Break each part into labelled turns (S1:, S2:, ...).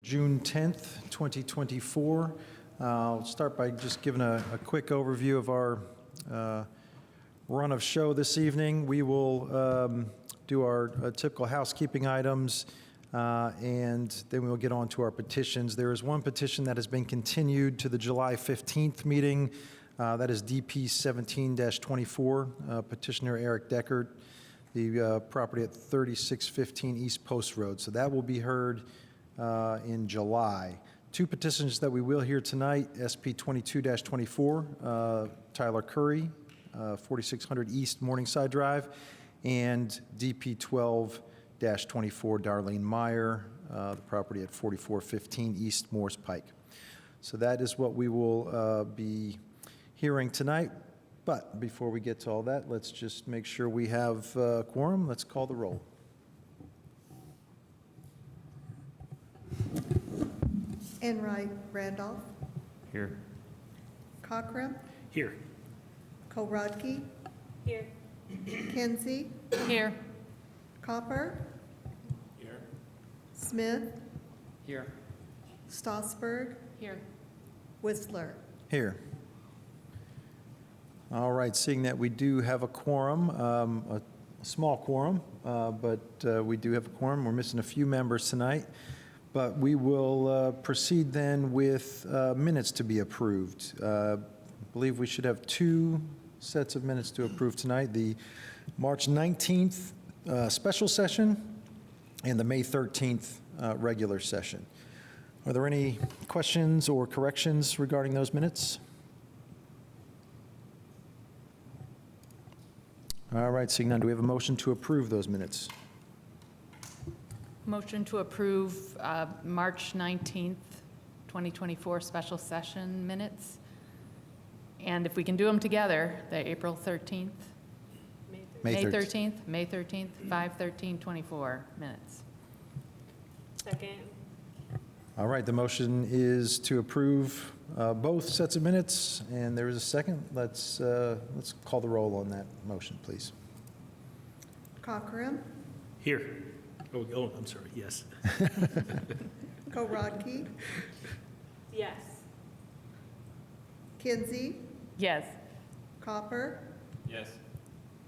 S1: June 10th, 2024. I'll start by just giving a quick overview of our run of show this evening. We will do our typical housekeeping items, and then we'll get on to our petitions. There is one petition that has been continued to the July 15th meeting. That is DP 17-24, petitioner Eric Deckert, the property at 3615 East Post Road. So that will be heard in July. Two petitions that we will hear tonight, SP 22-24, Tyler Curry, 4600 East Morningside Drive, and DP 12-24, Darlene Meyer, the property at 4415 East Morse Pike. So that is what we will be hearing tonight. But before we get to all that, let's just make sure we have quorum. Let's call the roll.
S2: Enright Randolph.
S3: Here.
S2: Cochran.
S3: Here.
S2: Korodke.
S4: Here.
S2: Kinsey.
S4: Here.
S2: Copper.
S3: Here.
S2: Smith.
S3: Here.
S2: Stossberg.
S4: Here.
S2: Whistler.
S1: Here. All right, seeing that we do have a quorum, a small quorum, but we do have a quorum. We're missing a few members tonight, but we will proceed then with minutes to be approved. I believe we should have two sets of minutes to approve tonight, the March 19th special session and the May 13th regular session. Are there any questions or corrections regarding those minutes? All right, seeing none, do we have a motion to approve those minutes?
S4: Motion to approve March 19th, 2024 special session minutes. And if we can do them together, the April 13th, May 13th, 5/13/24 minutes.
S5: Second.
S1: All right, the motion is to approve both sets of minutes, and there is a second. Let's call the roll on that motion, please.
S2: Cochran.
S3: Here. Oh, I'm sorry, yes.
S2: Korodke.
S5: Yes.
S2: Kinsey.
S4: Yes.
S2: Copper.
S3: Yes.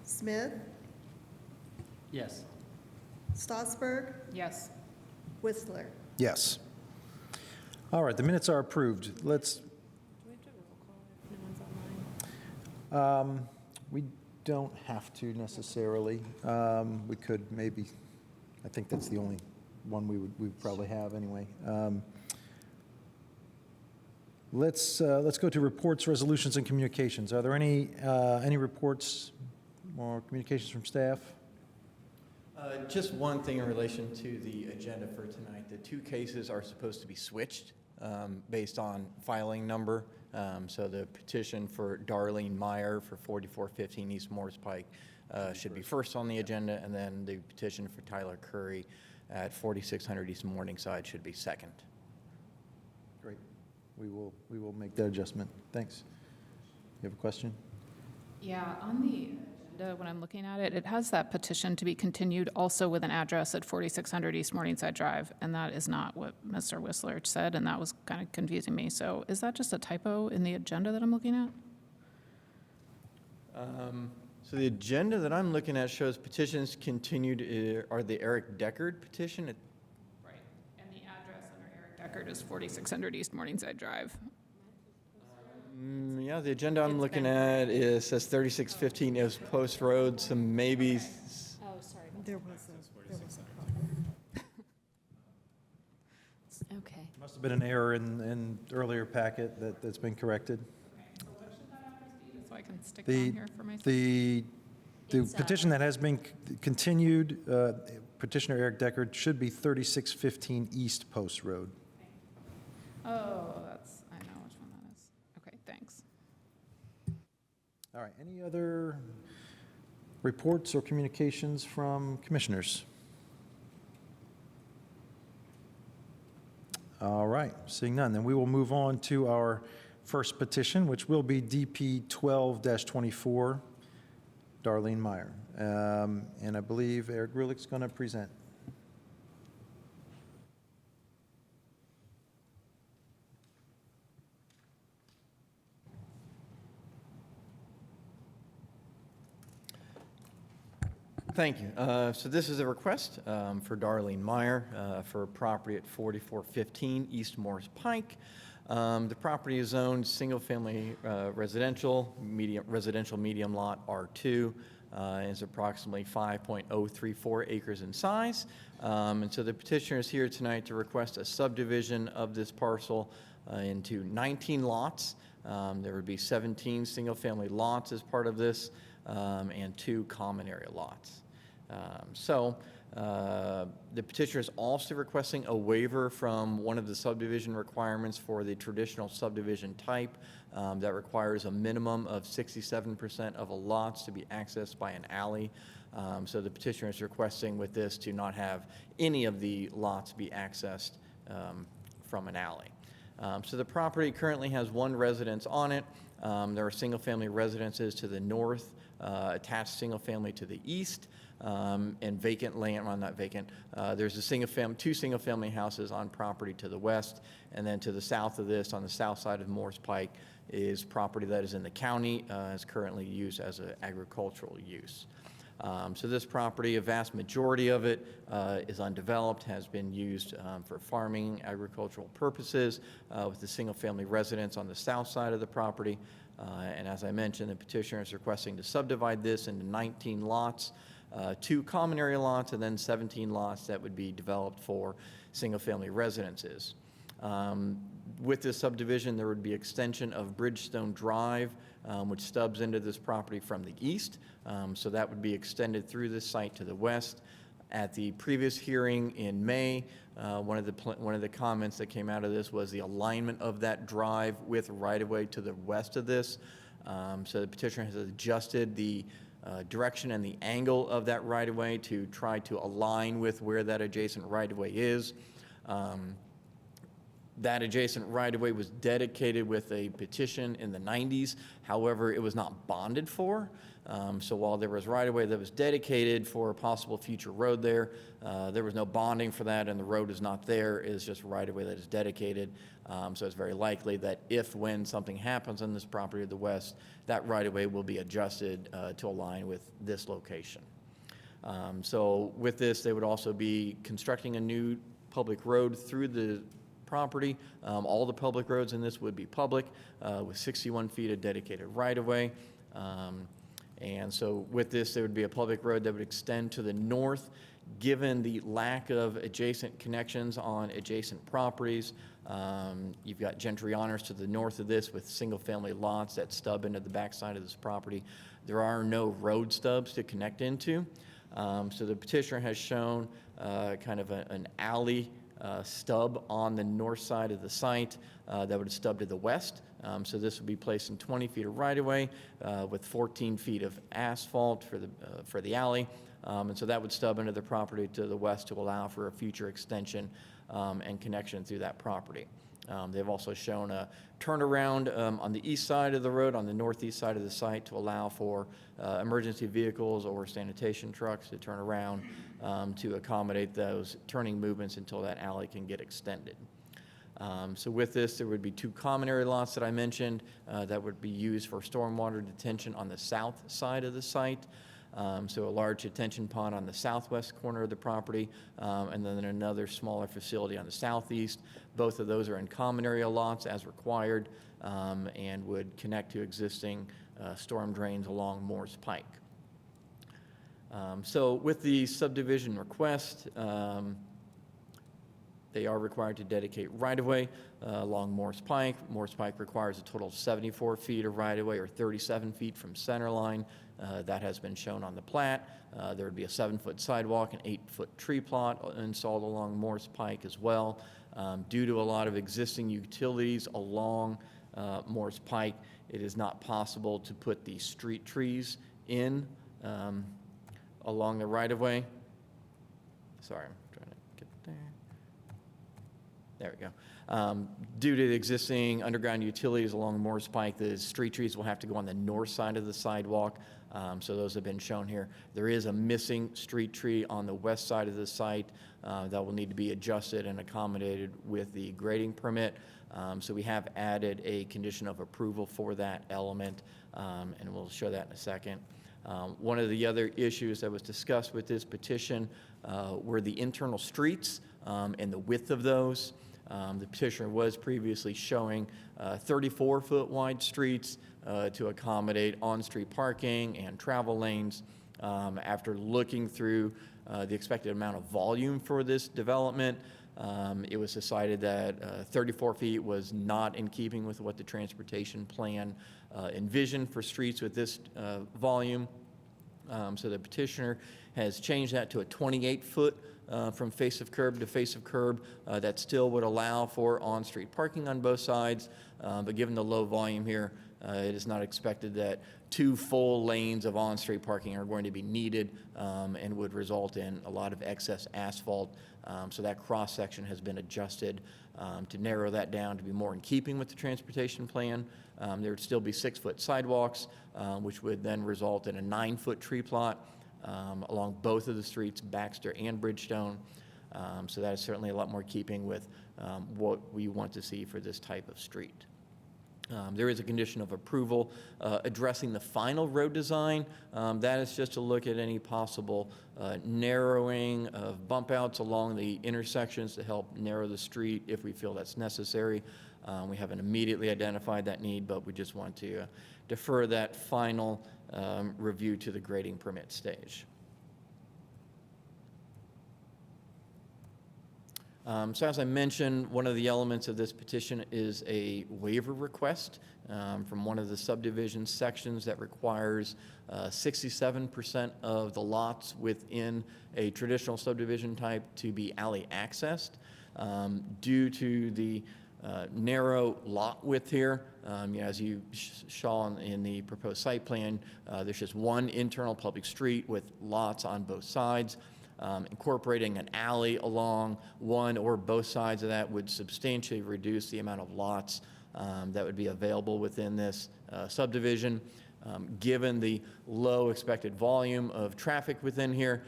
S2: Smith.
S3: Yes.
S2: Stossberg.
S4: Yes.
S2: Whistler.
S1: Yes. All right, the minutes are approved. Let's,
S5: Do we have to roll call if no one's online?
S1: we don't have to necessarily. We could maybe, I think that's the only one we would probably have anyway. Let's go to reports, resolutions, and communications. Are there any reports or communications from staff?
S6: Just one thing in relation to the agenda for tonight. The two cases are supposed to be switched based on filing number. So the petition for Darlene Meyer for 4415 East Morse Pike should be first on the agenda, and then the petition for Tyler Curry at 4600 East Morningside should be second.
S1: Great. We will make that adjustment. Thanks. You have a question?
S7: Yeah, on the agenda, when I'm looking at it, it has that petition to be continued also with an address at 4600 East Morningside Drive, and that is not what Mr. Whistler said, and that was kind of confusing me. So is that just a typo in the agenda that I'm looking at?
S6: So the agenda that I'm looking at shows petitions continued are the Eric Deckard petition.
S7: Right, and the address under Eric Deckard is 4600 East Morningside Drive.
S6: Yeah, the agenda I'm
S7: It's
S6: looking
S7: been-
S6: at says 3615 is Post Road, so maybe.
S5: Oh, sorry.
S2: There was a
S5: Okay.
S1: Must have been an error in earlier packet that's been corrected.
S7: So what should that address be, so I can stick
S1: The-
S7: on here for myself?
S1: The
S5: It's,
S1: petition that has been continued, petitioner Eric Deckard, should be 3615 East Post Road.
S7: Oh, I know which one that is. Okay, thanks.
S1: All right, any other reports or communications from commissioners? All right, seeing none, then we will move on to our first petition, which will be DP 12-24, Darlene Meyer. And I believe Eric Grulick's going to present.
S6: Thank you. So this is a request for Darlene Meyer for a property at 4415 East Morris Pike. The property is zoned single-family residential medium lot R2. And is approximately 5.034 acres in size. And so the petitioner is here tonight to request a subdivision of this parcel into 19 lots. There would be 17 single-family lots as part of this, and 2 common area lots. The petitioner is also requesting a waiver from one of the subdivision requirements for the traditional subdivision type that requires a minimum of 67% of a lots to be accessed by an alley. So the petitioner is requesting with this to not have any of the lots be accessed from an alley. So the property currently has 1 residence on it. There are single-family residences to the north, attached single-family to the east, and vacant land, well, not vacant. There's a 2 single-family houses on property to the west, and then to the south of this, on the south side of Morris Pike, is property that is in the county, is currently used as an agricultural use. So this property, a vast majority of it is undeveloped, has been used for farming, agricultural purposes, with the single-family residence on the south side of the property. And as I mentioned, the petitioner is requesting to subdivide this into 19 lots, 2 common area lots, and then 17 lots that would be developed for single-family residences. With this subdivision, there would be extension of Bridgestone Drive, which stubs into this property from the east. So that would be extended through this site to the west. At the previous hearing in May, one of the comments that came out of this was the alignment of that drive with right-of-way to the west of this. So the petitioner has adjusted the direction and the angle of that right-of-way to try to align with where that adjacent right-of-way is. That adjacent right-of-way was dedicated with a petition in the 90s. However, it was not bonded for. So while there was right-of-way that was dedicated for a possible future road there was no bonding for that, and the road is not there. It is just right-of-way that is dedicated. So it's very likely that when something happens on this property to the west, that right-of-way will be adjusted to align with this location. So with this, they would also be constructing a new public road through the property. All the public roads in this would be public, with 61 feet of dedicated right-of-way. And so with this, there would be a public road that would extend to the north. Given the lack of adjacent connections on adjacent properties, you've got Gentry Honors to the north of this with single-family lots that stub into the backside of this property. There are no road stubs to connect into. So the petitioner has shown kind of an alley stub on the north side of the site that would stub to the west. So this would be placed in 20 feet of right-of-way with 14 feet of asphalt for the alley. And so that would stub into the property to the west to allow for a future extension and connection through that property. They've also shown a turnaround on the east side of the road, on the northeast side of the site, to allow for emergency vehicles or sanitation trucks to turn around to accommodate those turning movements until that alley can get extended. So with this, there would be 2 common area lots that I mentioned that would be used for stormwater detention on the south side of the site. So a large detention pond on the southwest corner of the property, and then another smaller facility on the southeast. Both of those are in common area lots as required, and would connect to existing storm drains along Morris Pike. So with the subdivision request, they are required to dedicate right-of-way along Morris Pike. Morris Pike requires a total of 74 feet of right-of-way, or 37 feet from center line. That has been shown on the plat. There would be a 7-foot sidewalk and 8-foot tree plot installed along Morris Pike as well. Due to a lot of existing utilities along Morris Pike, it is not possible to put the street trees in along the right-of-way. Sorry, I'm trying to get there. There we go. Due to the existing underground utilities along Morris Pike, the street trees will have to go on the north side of the sidewalk. So those have been shown here. There is a missing street tree on the west side of the site that will need to be adjusted and accommodated with the grading permit. So we have added a condition of approval for that element, and we'll show that in a second. One of the other issues that was discussed with this petition were the internal streets and the width of those. The petitioner was previously showing 34-foot wide streets to accommodate on-street parking and travel lanes. After looking through the expected amount of volume for this development, it was decided that 34 feet was not in keeping with what the transportation plan envisioned for streets with this volume. So the petitioner has changed that to a 28-foot from face of curb to face of curb. That still would allow for on-street parking on both sides, but given the low volume here, it is not expected that 2 full lanes of on-street parking are going to be needed and would result in a lot of excess asphalt. So that cross-section has been adjusted to narrow that down to be more in keeping with the transportation plan. There would still be 6-foot sidewalks, which would then result in a 9-foot tree plot along both of the streets, Baxter and Bridgestone. So that is certainly a lot more keeping with what we want to see for this type of street. There is a condition of approval addressing the final road design. That is just to look at any possible narrowing of bump outs along the intersections to help narrow the street if we feel that's necessary. We haven't immediately identified that need, but we just want to defer that final review to the grading permit stage. So as I mentioned, one of the elements of this petition is a waiver request from one of the subdivision sections that requires 67% of the lots within a traditional subdivision type to be alley accessed. Due to the narrow lot width here, as you saw in the proposed site plan, there's just one internal public street with lots on both sides. Incorporating an alley along one or both sides of that would substantially reduce the amount of lots that would be available within this subdivision. Given the low expected volume of traffic within here,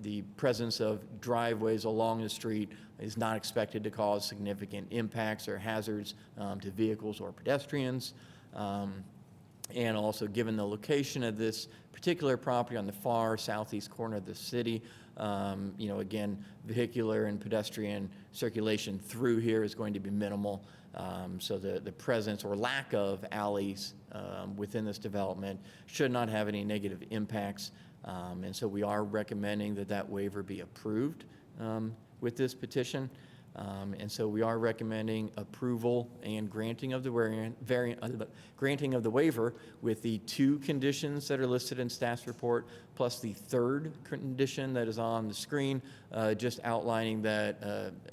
S6: the presence of driveways along the street is not expected to cause significant impacts or hazards to vehicles or pedestrians. And also, given the location of this particular property on the far southeast corner of the city, again, vehicular and pedestrian circulation through here is going to be minimal. So the presence or lack of alleys within this development should not have any negative impacts. And so we are recommending that waiver be approved with this petition. And so we are recommending approval and granting of the granting of the waiver with the 2 conditions that are listed in staff's report, plus the 3rd condition that is on the screen, just outlining that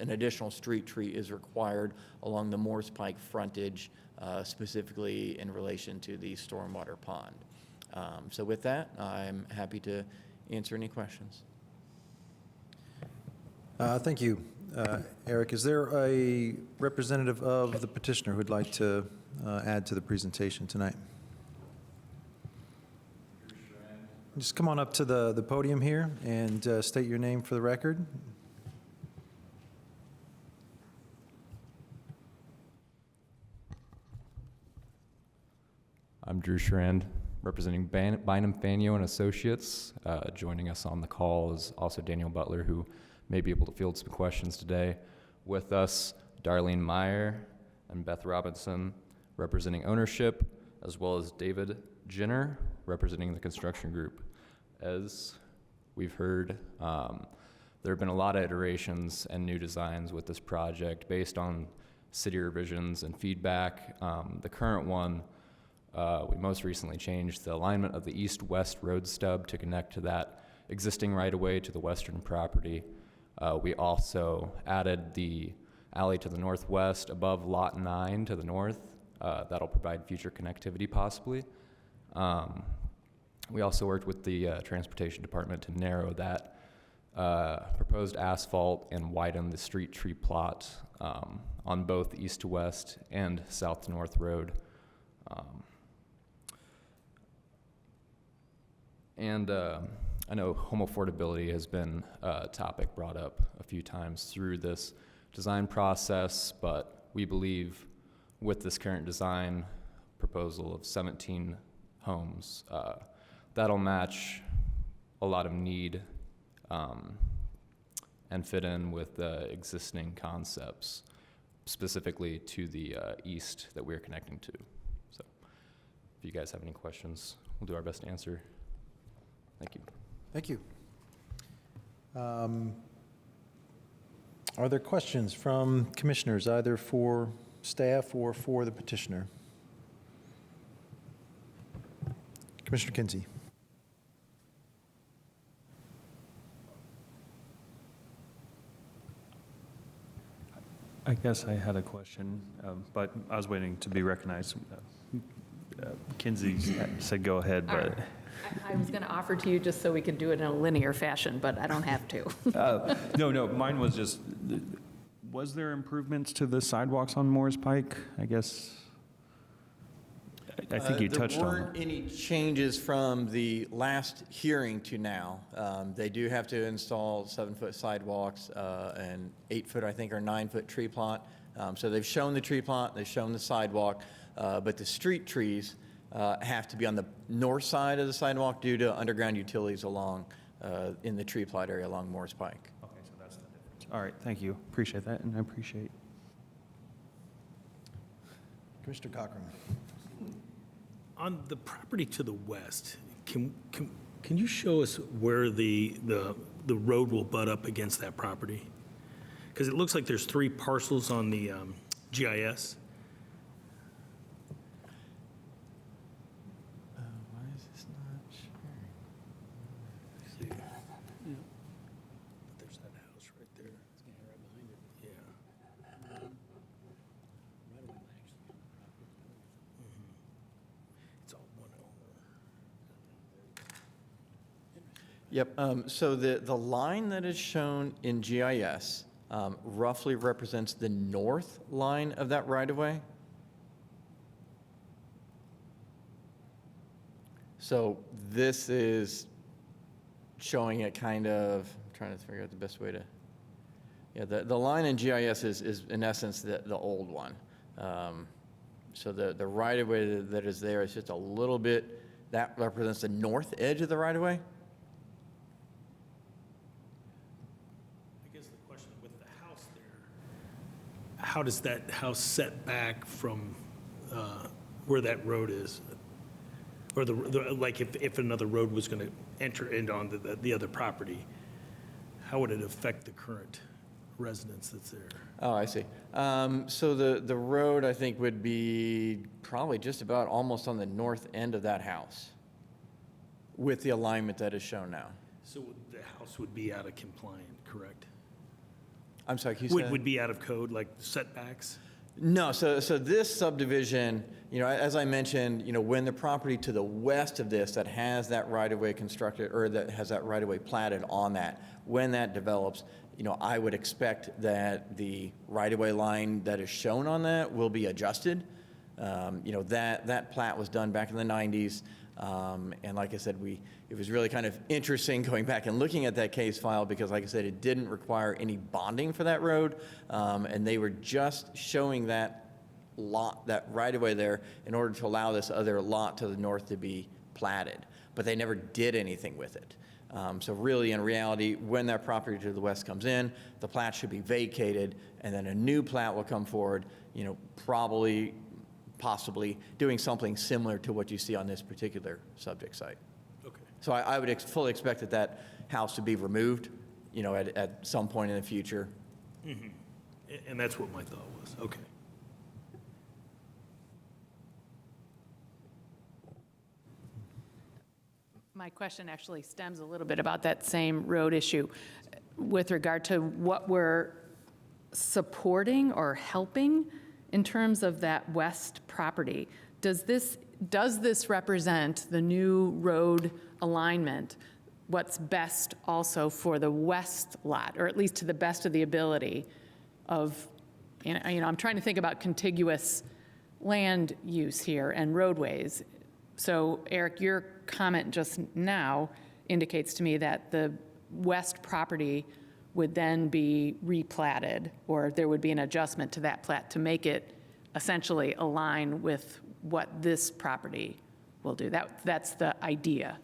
S6: an additional street tree is required along the Moores Pike frontage, specifically in relation to the stormwater pond. So with that, I'm happy to answer any questions.
S1: Thank you, Eric. Is there a representative of the petitioner who'd like to add to the presentation tonight? Just come on up to the podium here and state your name for the record.
S8: I'm Drew Schrand, representing Bynum Faneuil and Associates. Joining us on the call is also Daniel Butler, who may be able to field some questions today. With us, Darlene Meyer and Beth Robinson, representing ownership, as well as David Jenner, representing the construction group. As we've heard, there have been a lot of iterations and new designs with this project based on city revisions and feedback. The current one, we most recently changed the alignment of the east-west road stub to connect to that existing right-of-way to the western property. We also added the alley to the northwest above Lot 9 to the north. That'll provide future connectivity possibly. We also worked with the transportation department to narrow that proposed asphalt and widen the street tree plot on both east to west and south to north road. I know home affordability has been a topic brought up a few times through this design process, but we believe with this current design proposal of 17 homes, that'll match a lot of need and fit in with the existing concepts, specifically to the east that we're connecting to. So if you guys have any questions, we'll do our best to answer. Thank you.
S1: Thank you. Are there questions from commissioners, either for staff or for the petitioner? Commissioner Kinsey.
S9: I guess I had a question, but I was waiting to be recognized. Kinsey said go ahead,
S4: All
S9: but
S4: right. I was going to offer to you just so we could do it in a linear fashion, but I don't have to.
S9: no, mine was just, was there improvements to the sidewalks on Morris Pike? I guess, I think you touched on
S6: There weren't any changes from the last hearing to now. They do have to install 7-foot sidewalks and 8-foot, I think, or 9-foot tree plot. So they've shown the tree plot, they've shown the sidewalk, but the street trees have to be on the north side of the sidewalk due to underground utilities along in the tree plot area along Morris Pike.
S9: Okay, so that's the difference. All right, thank you. Appreciate that, and I appreciate.
S1: Commissioner Cochran.
S3: On the property to the west, can you show us where the road will butt up against that property? Because it looks like there's 3 parcels on the GIS.
S6: Why is this not sharing?
S3: See? Yeah. There's that house right there. It's gonna be right behind it. Yeah. It's all one owner.
S6: Yep, so the line that is shown in GIS roughly represents the north line of that right-of-way. So this is showing it kind of, I'm trying to figure out the best way to, yeah, the line in GIS is in essence the old one. So the right-of-way that is there is just a little bit, that represents the north edge of the right-of-way.
S3: I guess the question with the house there, how does that house set back from where that road is? Or like if another road was going to enter into on the other property, how would it affect the current residence that's there?
S6: Oh, I see. So the road, I think, would be probably just about almost on the north end of that house with the alignment that is shown now.
S3: So the house would be out of compliant, correct?
S6: I'm sorry, can you say that?
S3: Would be out of code, like setbacks?
S6: No, so this subdivision, as I mentioned, when the property to the west of this that has that right-of-way constructed, or that has that right-of-way platted on that, when that develops, I would expect that the right-of-way line that is shown on that will be adjusted. That plat was done back in the 90s. And like I said, it was really kind of interesting going back and looking at that case file because, like I said, it didn't require any bonding for that road. And they were just showing that lot, that right-of-way there, in order to allow this other lot to the north to be platted. But they never did anything with it. So really, in reality, when that property to the west comes in, the plat should be vacated, and then a new plat will come forward, possibly doing something similar to what you see on this particular subject site.
S3: Okay.
S6: So I would fully expect that house to be removed, at some point in the future.
S3: Mm-hmm. And that's what my thought was. Okay.
S4: My question actually stems a little bit about that same road issue with regard to what we're supporting or helping in terms of that west property. Does this represent the new road alignment, what's best also for the west lot, or at least to the best of the ability of, I'm trying to think about contiguous land use here and roadways. So Eric, your comment just now indicates to me that the west property would then be replatted, or there would be an adjustment to that plat to make it essentially align with what this property will do. That's the idea.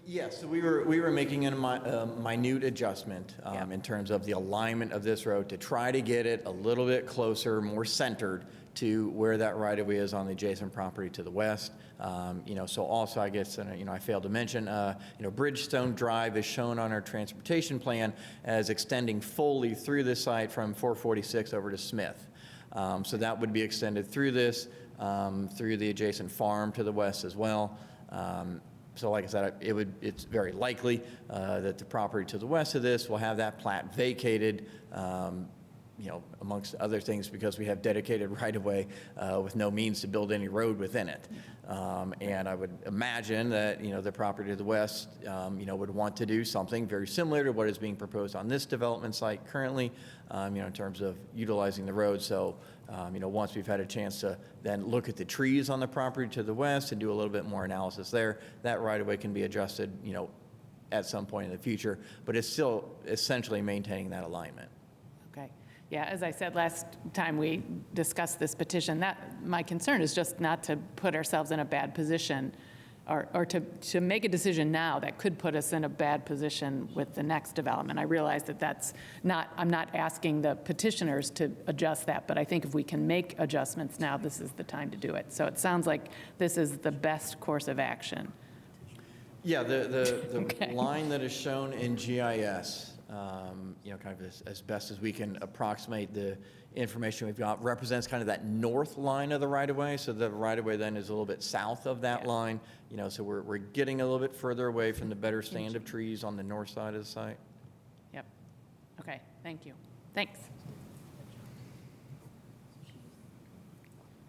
S6: Yes, so we were making a minute adjustment
S4: Yeah.
S6: in terms of the alignment of this road to try to get it a little bit closer, more centered to where that right-of-way is on the adjacent property to the west. So also, I guess, I failed to mention, Bridgestone Drive is shown on our transportation plan as extending fully through this site from 446 over to Smith. So that would be extended through this, through the adjacent farm to the west as well. So like I said, it's very likely that the property to the west of this will have that plat vacated, amongst other things, because we have dedicated right-of-way with no means to build any road within it. And I would imagine that, the property to the west, would want to do something very similar to what is being proposed on this development site currently, in terms of utilizing the road. So, once we've had a chance to then look at the trees on the property to the west and do a little bit more analysis there, that right-of-way can be adjusted, at some point in the future, but it's still essentially maintaining that alignment.
S4: Okay. Yeah, as I said last time we discussed this petition, my concern is just not to put ourselves in a bad position or to make a decision now that could put us in a bad position with the next development. I realize that I'm not asking the petitioners to adjust that, but I think if we can make adjustments now, this is the time to do it. So it sounds like this is the best course of action.
S6: Yeah, the
S4: Okay.
S6: line that is shown in GIS, kind of as best as we can approximate the information we've got, represents kind of that north line of the right-of-way. So the right-of-way then is a little bit south of that line. So we're getting a little bit further away from the better stand of trees on the north side of the site.
S4: Yep. Okay, thank you. Thanks.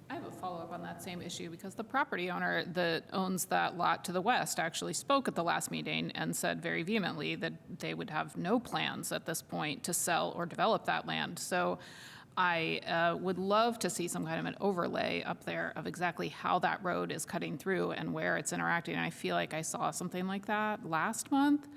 S7: I have a follow-up on that same issue because the property owner that owns that lot to the west actually spoke at the last meeting and said very vehemently that they would have no plans at this point to sell or develop that land. So I would love to see some kind of an overlay up there of exactly how that road is cutting through and where it's interacting. And I feel like I saw something like that last month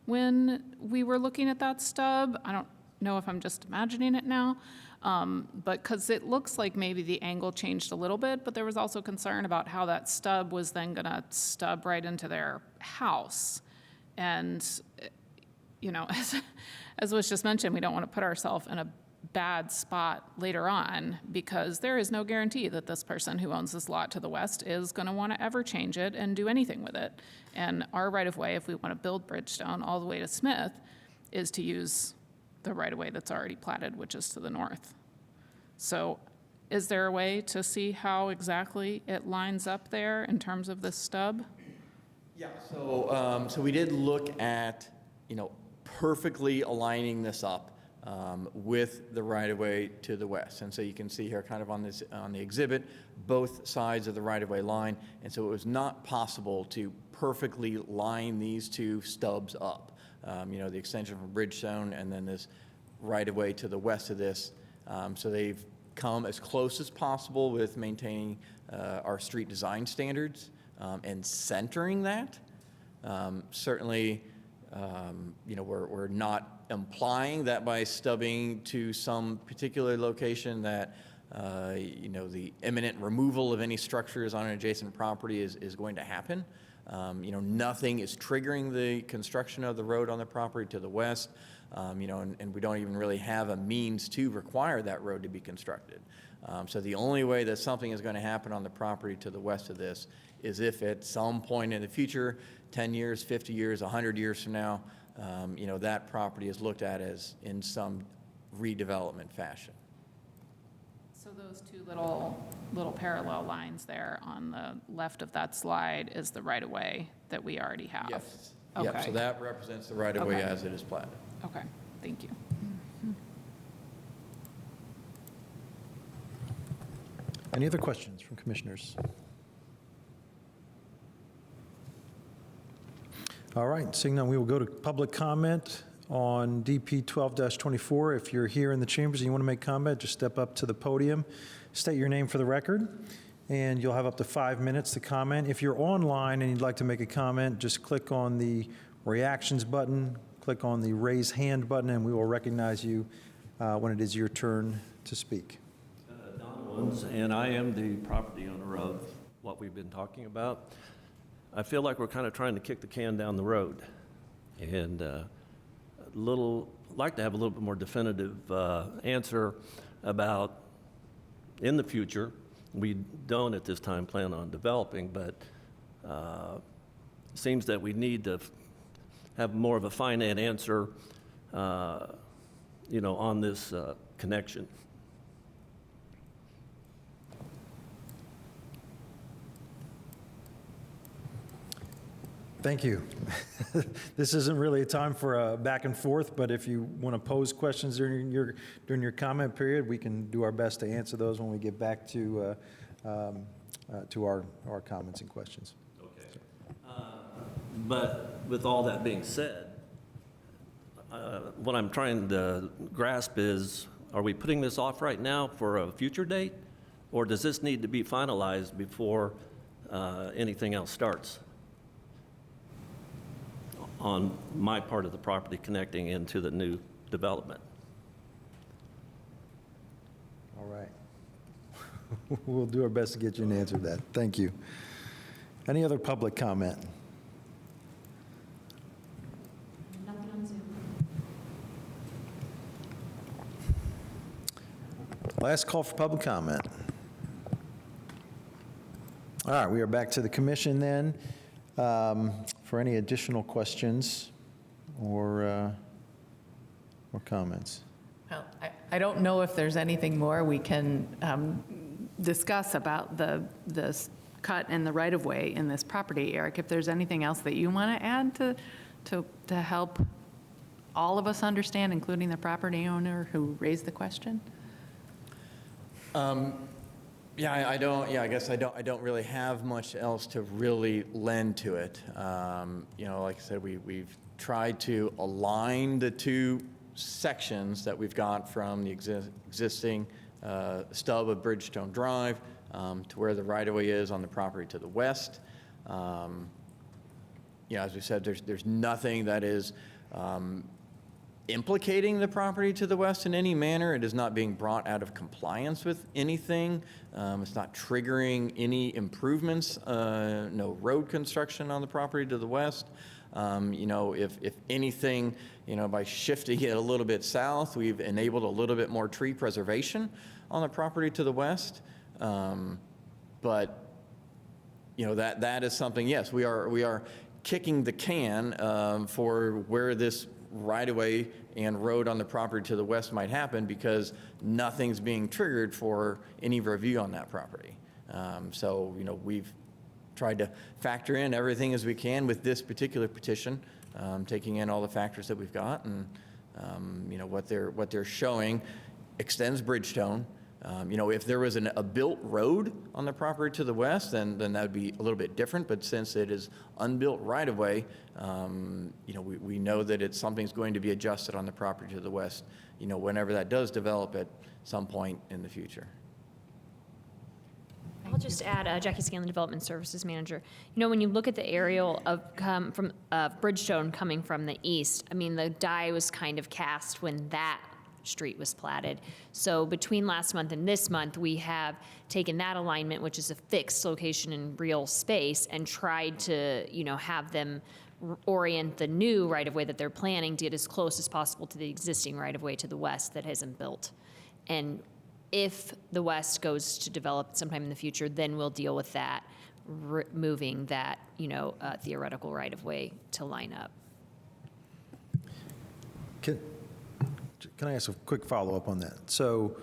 S7: when we were looking at that stub. I don't know if I'm just imagining it now. But because it looks like maybe the angle changed a little bit, but there was also concern about how that stub was then going to stub right into their house. And, as was just mentioned, we don't want to put ourselves in a bad spot later on because there is no guarantee that this person who owns this lot to the west is going to want to ever change it and do anything with it. And our right-of-way, if we want to build Bridgestone all the way to Smith, is to use the right-of-way that's already platted, which is to the north. So is there a way to see how exactly it lines up there in terms of this stub?
S6: Yeah, so we did look at, perfectly aligning this up with the right-of-way to the west. And so you can see here kind of on the exhibit, both sides of the right-of-way line. And so it was not possible to perfectly line these two stubs up. The extension from Bridgestone and then this right-of-way to the west of this. So they've come as close as possible with maintaining our street design standards and centering that. Certainly, we're not implying that by stubbing to some particular location that, the imminent removal of any structures on an adjacent property is going to happen. Nothing is triggering the construction of the road on the property to the west, and we don't even really have a means to require that road to be constructed. So the only way that something is going to happen on the property to the west of this is if at some point in the future, 10 years, 50 years, 100 years from now, that property is looked at as in some redevelopment fashion.
S7: So those two little parallel lines there on the left of that slide is the right-of-way that we already have?
S6: Yes.
S7: Okay.
S6: Yep, so that represents the right-of-way
S7: Okay.
S6: as it is platted.
S7: Okay, thank you.
S1: Any other questions from commissioners? All right, seeing none, we will go to public comment on DP 12-24. If you're here in the chambers and you want to make comment, just step up to the podium, state your name for the record, and you'll have up to 5 minutes to comment. If you're online and you'd like to make a comment, just click on the reactions button, click on the raise hand button, and we will recognize you when it is your turn to speak.
S10: Don Owens, and I am the property owner of what we've been talking about. I feel like we're kind of trying to kick the can down the road. And like to have a little bit more definitive answer about, in the future, we don't at this time plan on developing, but seems that we need to have more of a finite answer, on this connection.
S1: Thank you. This isn't really a time for a back and forth, but if you want to pose questions during your comment period, we can do our best to answer those when we get back to our comments and questions.
S10: Okay. But with all that being said, what I'm trying to grasp is, are we putting this off right now for a future date? Or does this need to be finalized before anything else starts on my part of the property connecting into the new development?
S1: All right. We'll do our best to get you an answer to that. Thank you. Any other public comment?
S5: Nothing on Zoom.
S1: Last call for public comment. All right, we are back to the commission then for any additional questions or comments.
S4: Well, I don't know if there's anything more we can discuss about the cut and the right-of-way in this property. Eric, if there's anything else that you want to add to help all of us understand, including the property owner who raised the question?
S6: I guess I don't really have much else to really lend to it. Like I said, we've tried to align the two sections that we've got from the existing stub of Bridgestone Drive to where the right-of-way is on the property to the west. As we said, there's nothing that is implicating the property to the west in any manner. It is not being brought out of compliance with anything. It's not triggering any improvements, no road construction on the property to the west. If anything, by shifting it a little bit south, we've enabled a little bit more tree preservation on the property to the west. That is something, yes, we are kicking the can for where this right-of-way and road on the property to the west might happen because nothing's being triggered for any review on that property. We've tried to factor in everything as we can with this particular petition, taking in all the factors that we've got, and what they're showing extends Bridgestone. If there was a built road on the property to the west, then that would be a little bit different. But since it is unbuilt right-of-way, we know that something's going to be adjusted on the property to the west, whenever that does develop at some point in the future.
S5: I'll just add, Jackie Scanlon, Development Services Manager. When you look at the aerial of from Bridgestone coming from the east, the die was kind of cast when that street was platted. So between last month and this month, we have taken that alignment, which is a fixed location in real space, and tried to, have them orient the new right-of-way that they're planning to get as close as possible to the existing right-of-way to the west that hasn't built. And if the west goes to develop sometime in the future, then we'll deal with that, moving that, theoretical right-of-way to line up.
S1: Can I ask a quick follow-up on that? So,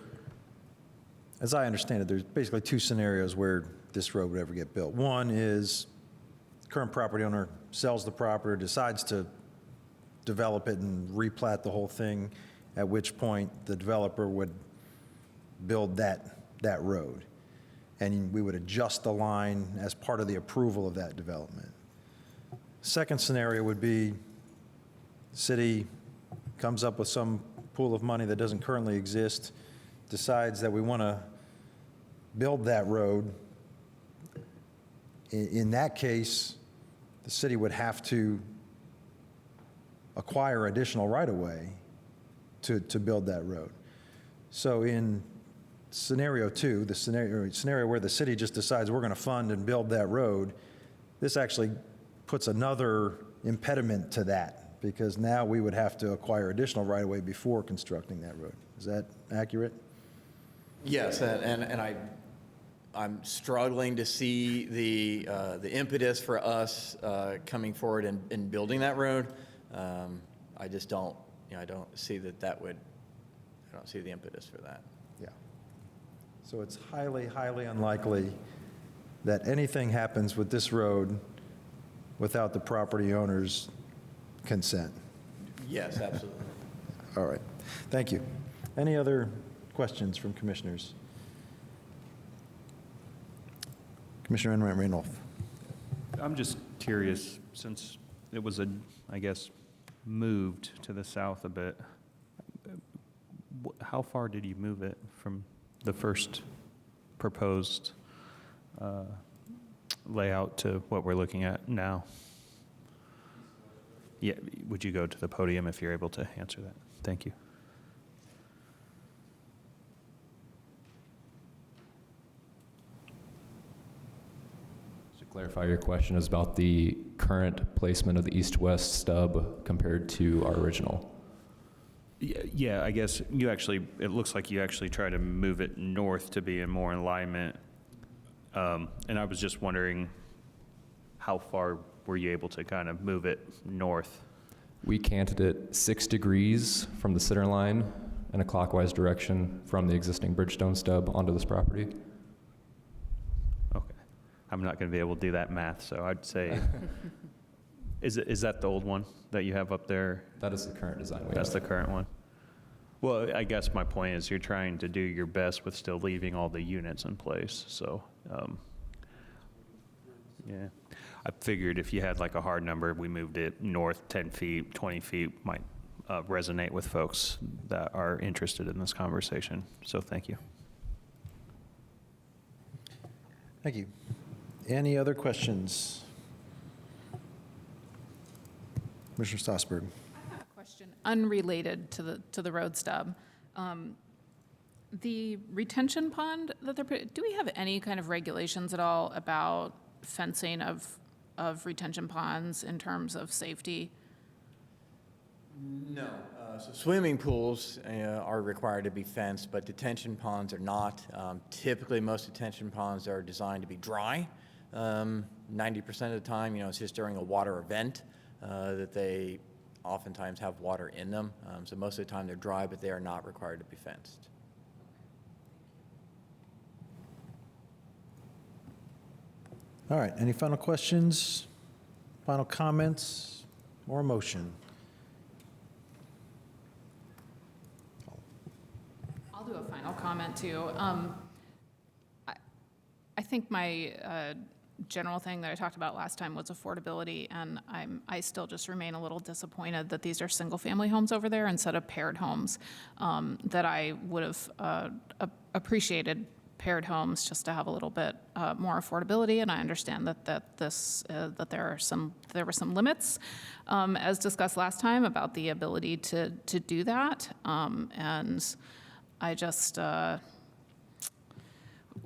S1: as I understand it, there's basically two scenarios where this road would ever get built. One is current property owner sells the property, decides to develop it and replat the whole thing, at which point the developer would build that road. And we would adjust the line as part of the approval of that development. Second scenario would be the city comes up with some pool of money that doesn't currently exist, decides that we want to build that road. In that case, the city would have to acquire additional right-of-way to build that road. So in scenario two, the scenario where the city just decides we're going to fund and build that road, this actually puts another impediment to that, because now we would have to acquire additional right-of-way before constructing that road. Is that accurate?
S6: Yes, and I'm struggling to see the impetus for us coming forward and building that road. I just don't, I don't see I don't see the impetus for that.
S1: Yeah. So it's highly, highly unlikely that anything happens with this road without the property owner's consent.
S6: Yes, absolutely.
S1: All right. Thank you. Any other questions from commissioners? Commissioner Enright Randolph.
S9: I'm just curious, since it was I guess, moved to the south a bit, how far did you move it from the first proposed layout to what we're looking at now? Yeah, would you go to the podium if you're able to answer that? Thank you.
S8: To clarify, your question is about the current placement of the east-west stub compared to our original.
S9: Yeah, I guess it looks like you actually try to move it north to be in more alignment. And I was just wondering, how far were you able to kind of move it north?
S8: We canted it 6 degrees from the center line in a clockwise direction from the existing Bridgestone stub onto this property.
S9: Okay. I'm not going to be able to do that math, so I'd say, is that the old one that you have up there?
S8: That is the current design.
S9: That's the current one. Well, I guess my point is you're trying to do your best with still leaving all the units in place, so, yeah. I figured if you had like a hard number, we moved it north 10 feet, 20 feet, might resonate with folks that are interested in this conversation. So thank you.
S1: Thank you. Any other questions? Commissioner Stossberg.
S7: Question unrelated to the road stub. The retention pond that do we have any kind of regulations at all about fencing of retention ponds in terms of safety?
S6: No. So swimming pools are required to be fenced, but detention ponds are not. Typically, most detention ponds are designed to be dry. 90% of the time, it's just during a water event that they oftentimes have water in them. So most of the time they're dry, but they are not required to be fenced.
S1: All right. Any final questions, final comments, or motion?
S7: I'll do a final comment too. I think my general thing that I talked about last time was affordability, and I still just remain a little disappointed that these are single-family homes over there instead of paired homes. That I would have appreciated paired homes just to have a little bit more affordability, and I understand that there were some limits, as discussed last time, about the ability to do that, and I just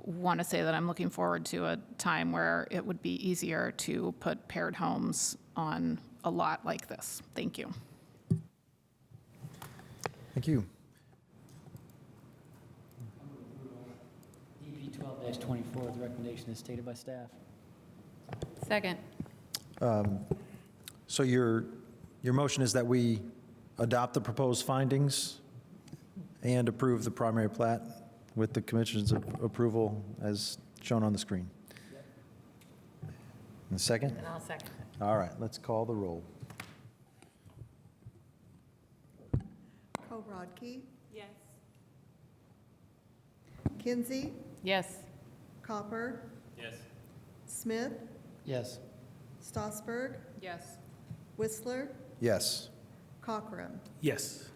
S7: want to say that I'm looking forward to a time where it would be easier to put paired homes on a lot like this. Thank you.
S1: Thank you.
S11: DP 12-24, the recommendation is stated by staff.
S4: Second.
S1: So your motion is that we adopt the proposed findings and approve the primary plat with the commission's approval as shown on the screen? And second?
S4: And I'll second it.
S1: All right, let's call the roll.
S2: Kowrodke,
S4: Yes.
S2: Kinsey,
S4: Yes.
S2: Copper,
S3: Yes.
S2: Smith,
S11: Yes.
S2: Stossberg,
S7: Yes.
S2: Whistler,
S1: Yes.
S2: Cockrum.
S3: Yes.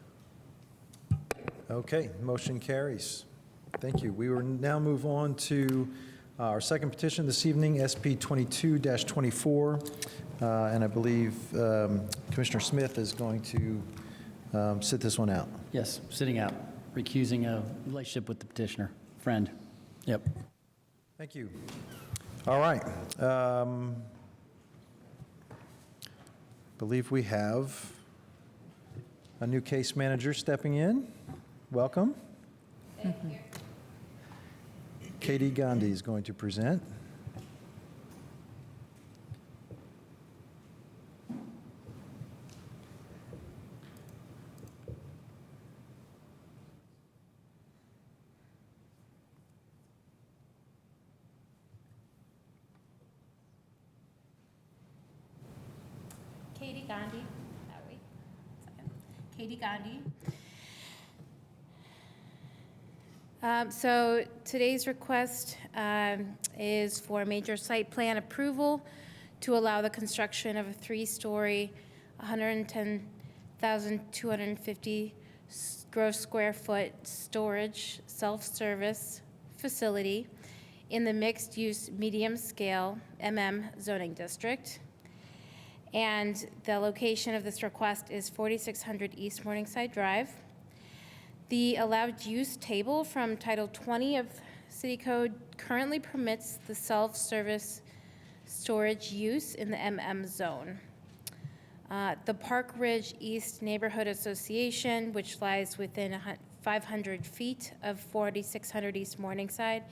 S1: Okay, motion carries. Thank you. We will now move on to our second petition this evening, SP 22-24. And I believe Commissioner Smith is going to sit this one out.
S11: Yes, sitting out, recusing a relationship with the petitioner, friend. Yep.
S1: Thank you. All right. believe we have a new case manager stepping in. Welcome. Katie Gandhi is going to present.
S12: Katie Gandhi. Katie Gandhi. So today's request is for major site plan approval to allow the construction of a 3-story, 110,250 gross square foot storage self-service facility in the mixed-use medium-scale zoning district. And the location of this request is 4600 East Morningside Drive. The allowed use table from Title 20 of City Code currently permits the self-service storage use in the zone. The Park Ridge East Neighborhood Association, which lies within 500 feet of 4600 East Morningside,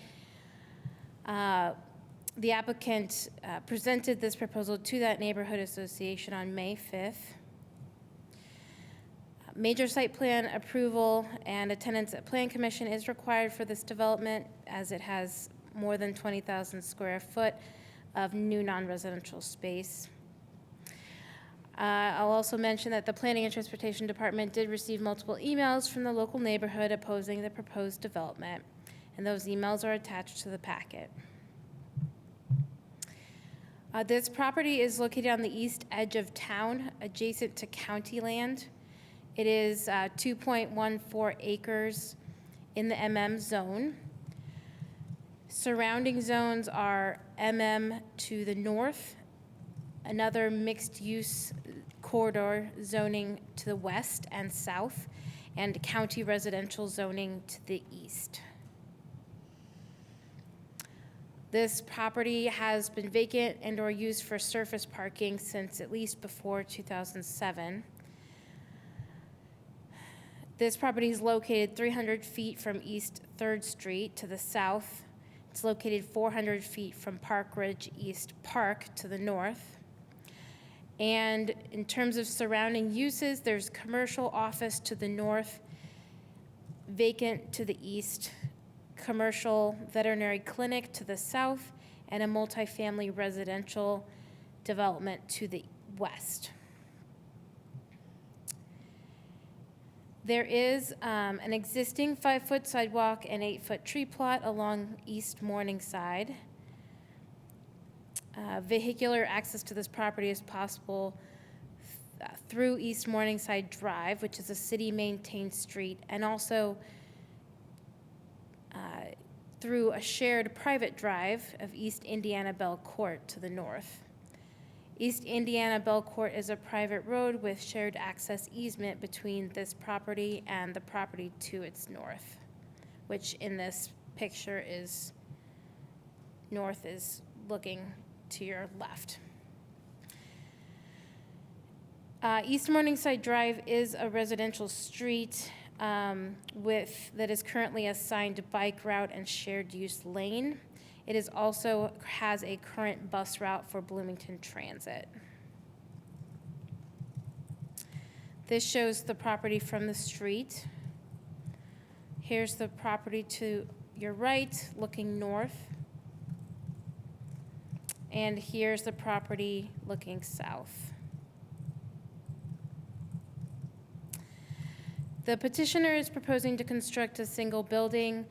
S12: the applicant presented this proposal to that neighborhood association on May 5th. Major site plan approval and attendance at Plan Commission is required for this development as it has more than 20,000 square foot of new non-residential space. I'll also mention that the Planning and Transportation Department did receive multiple emails from the local neighborhood opposing the proposed development, and those emails are attached to the packet. This property is located on the east edge of town, adjacent to county land. It is 2.14 acres in the zone. Surrounding zones are to the north, another mixed-use corridor zoning to the west and south, and county residential zoning to the east. This property has been vacant and or used for surface parking since at least before 2007. This property is located 300 feet from East 3rd Street to the south. It's located 400 feet from Park Ridge East Park to the north. And in terms of surrounding uses, there's commercial office to the north, vacant to the east, commercial veterinary clinic to the south, and a multifamily residential development to the west. There is an existing 5-foot sidewalk and 8-foot tree plot along East Morningside. Vehicular access to this property is possible through East Morningside Drive, which is a city-maintained street, and also through a shared private drive of East Indiana Bell Court to the north. East Indiana Bell Court is a private road with shared access easement between this property and the property to its north, which in this picture is north is looking to your left. East Morningside Drive is a residential street that is currently assigned bike route and shared use lane. It is also has a current bus route for Bloomington Transit. This shows the property from the street. Here's the property to your right, looking north. And here's the property looking south. The petitioner is proposing to construct a single building,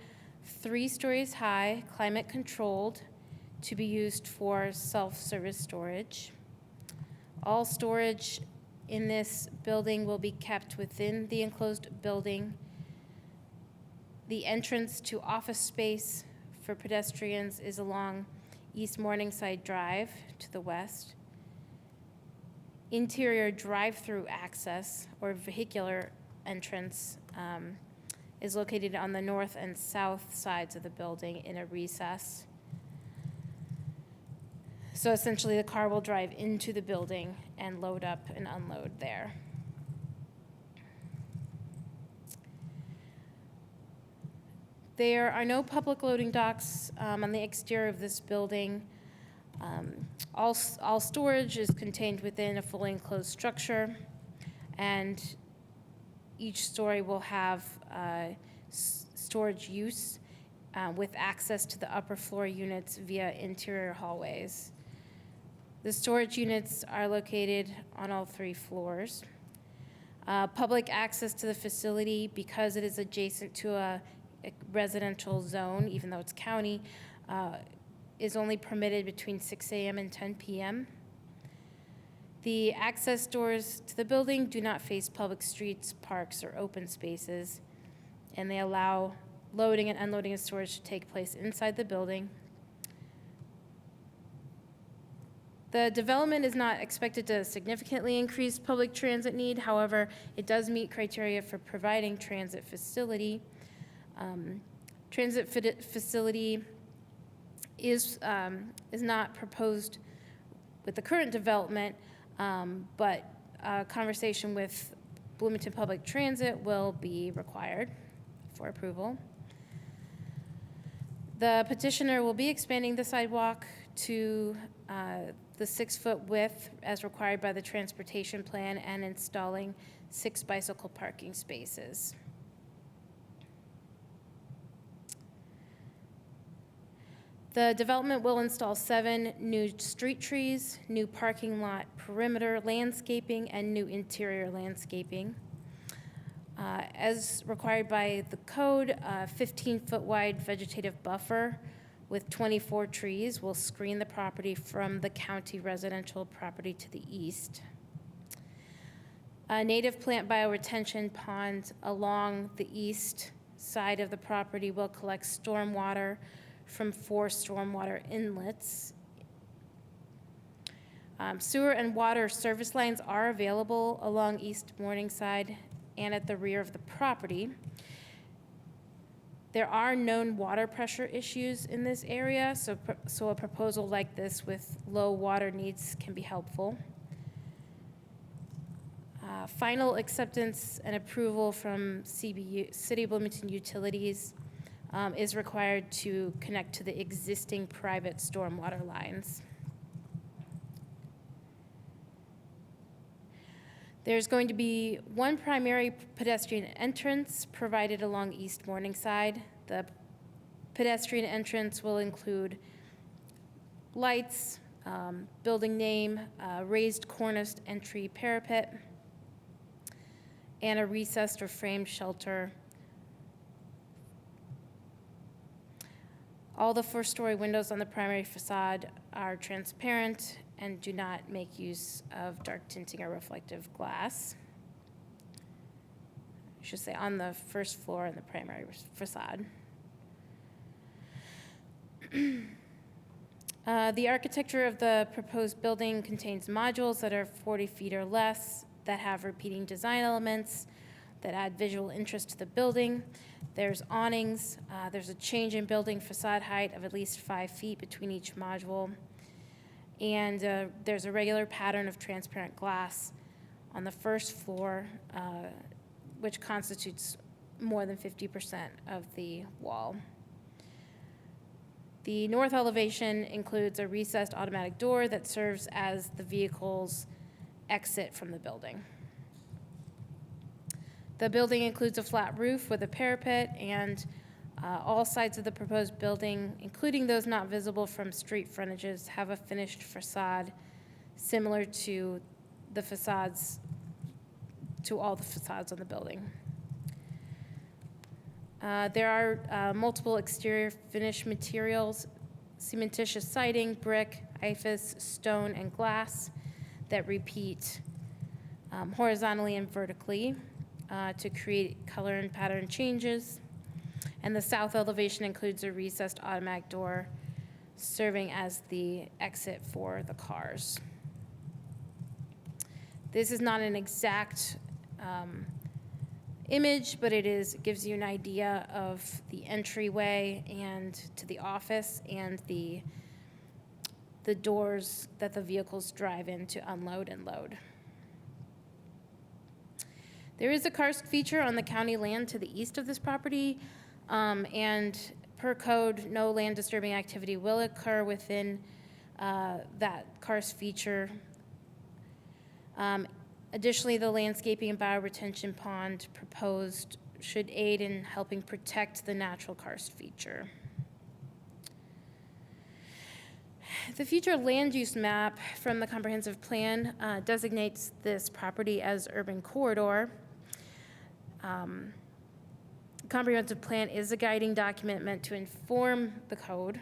S12: 3 stories high, climate controlled, to be used for self-service storage. All storage in this building will be kept within the enclosed building. The entrance to office space for pedestrians is along East Morningside Drive to the west. Interior drive-through access or vehicular entrance is located on the north and south sides of the building in a recess. So essentially, the car will drive into the building and load up and unload there. There are no public loading docks on the exterior of this building. All storage is contained within a fully enclosed structure, and each story will have storage use with access to the upper floor units via interior hallways. The storage units are located on all 3 floors. Public access to the facility, because it is adjacent to a residential zone, even though it's county, is only permitted between 6 a.m. and 10 p.m. The access doors to the building do not face public streets, parks, or open spaces, and they allow loading and unloading of storage to take place inside the building. The development is not expected to significantly increase public transit need. However, it does meet criteria for providing transit facility. Facility is not proposed with the current development, but a conversation with Bloomington Public Transit will be required for approval. The petitioner will be expanding the sidewalk to the 6-foot width as required by the transportation plan and installing 6 bicycle parking spaces. The development will install 7 new street trees, new parking lot perimeter landscaping, and new interior landscaping. As required by the code, a 15-foot wide vegetative buffer with 24 trees will screen the property from the county residential property to the east. A native plant bioretention pond along the east side of the property will collect stormwater from 4 stormwater inlets. Sewer and water service lines are available along East Morningside and at the rear of the property. There are known water pressure issues in this area, so a proposal like this with low water needs can be helpful. Final acceptance and approval from CBU, City of Bloomington Utilities, is required to connect to the existing private stormwater lines. There's going to be 1 primary pedestrian entrance provided along East Morningside. The pedestrian entrance will include lights, building name, raised corniced entry parapet, and a recessed or framed shelter. All the 4-story windows on the primary facade are transparent and do not make use of dark tinting or reflective glass. I should say on the first floor in the primary facade. The architecture of the proposed building contains modules that are 40 feet or less, that have repeating design elements, that add visual interest to the building. There's awnings. There's a change in building facade height of at least 5 feet between each module. And there's a regular pattern of transparent glass on the first floor, which constitutes more than 50% of the wall. The north elevation includes a recessed automatic door that serves as the vehicle's exit from the building. The building includes a flat roof with a parapet, and all sides of the proposed building, including those not visible from street frontages, have a finished facade similar to the facades, to all the facades on the building. There are multiple exterior finish materials, cementitious siding, brick, IFAS, stone, and glass that repeat horizontally and vertically to create color and pattern changes. And the south elevation includes a recessed automatic door serving as the exit for the cars. This is not an exact image, but it gives you an idea of the entryway and to the office and the the doors that the vehicles drive in to unload and load. There is a karst feature on the county land to the east of this property, and per code, no land disturbing activity will occur within that karst feature. Additionally, the landscaping and bioretention pond proposed should aid in helping protect the natural karst feature. The future land use map from the comprehensive plan designates this property as urban corridor. Comprehensive plan is a guiding document meant to inform the code.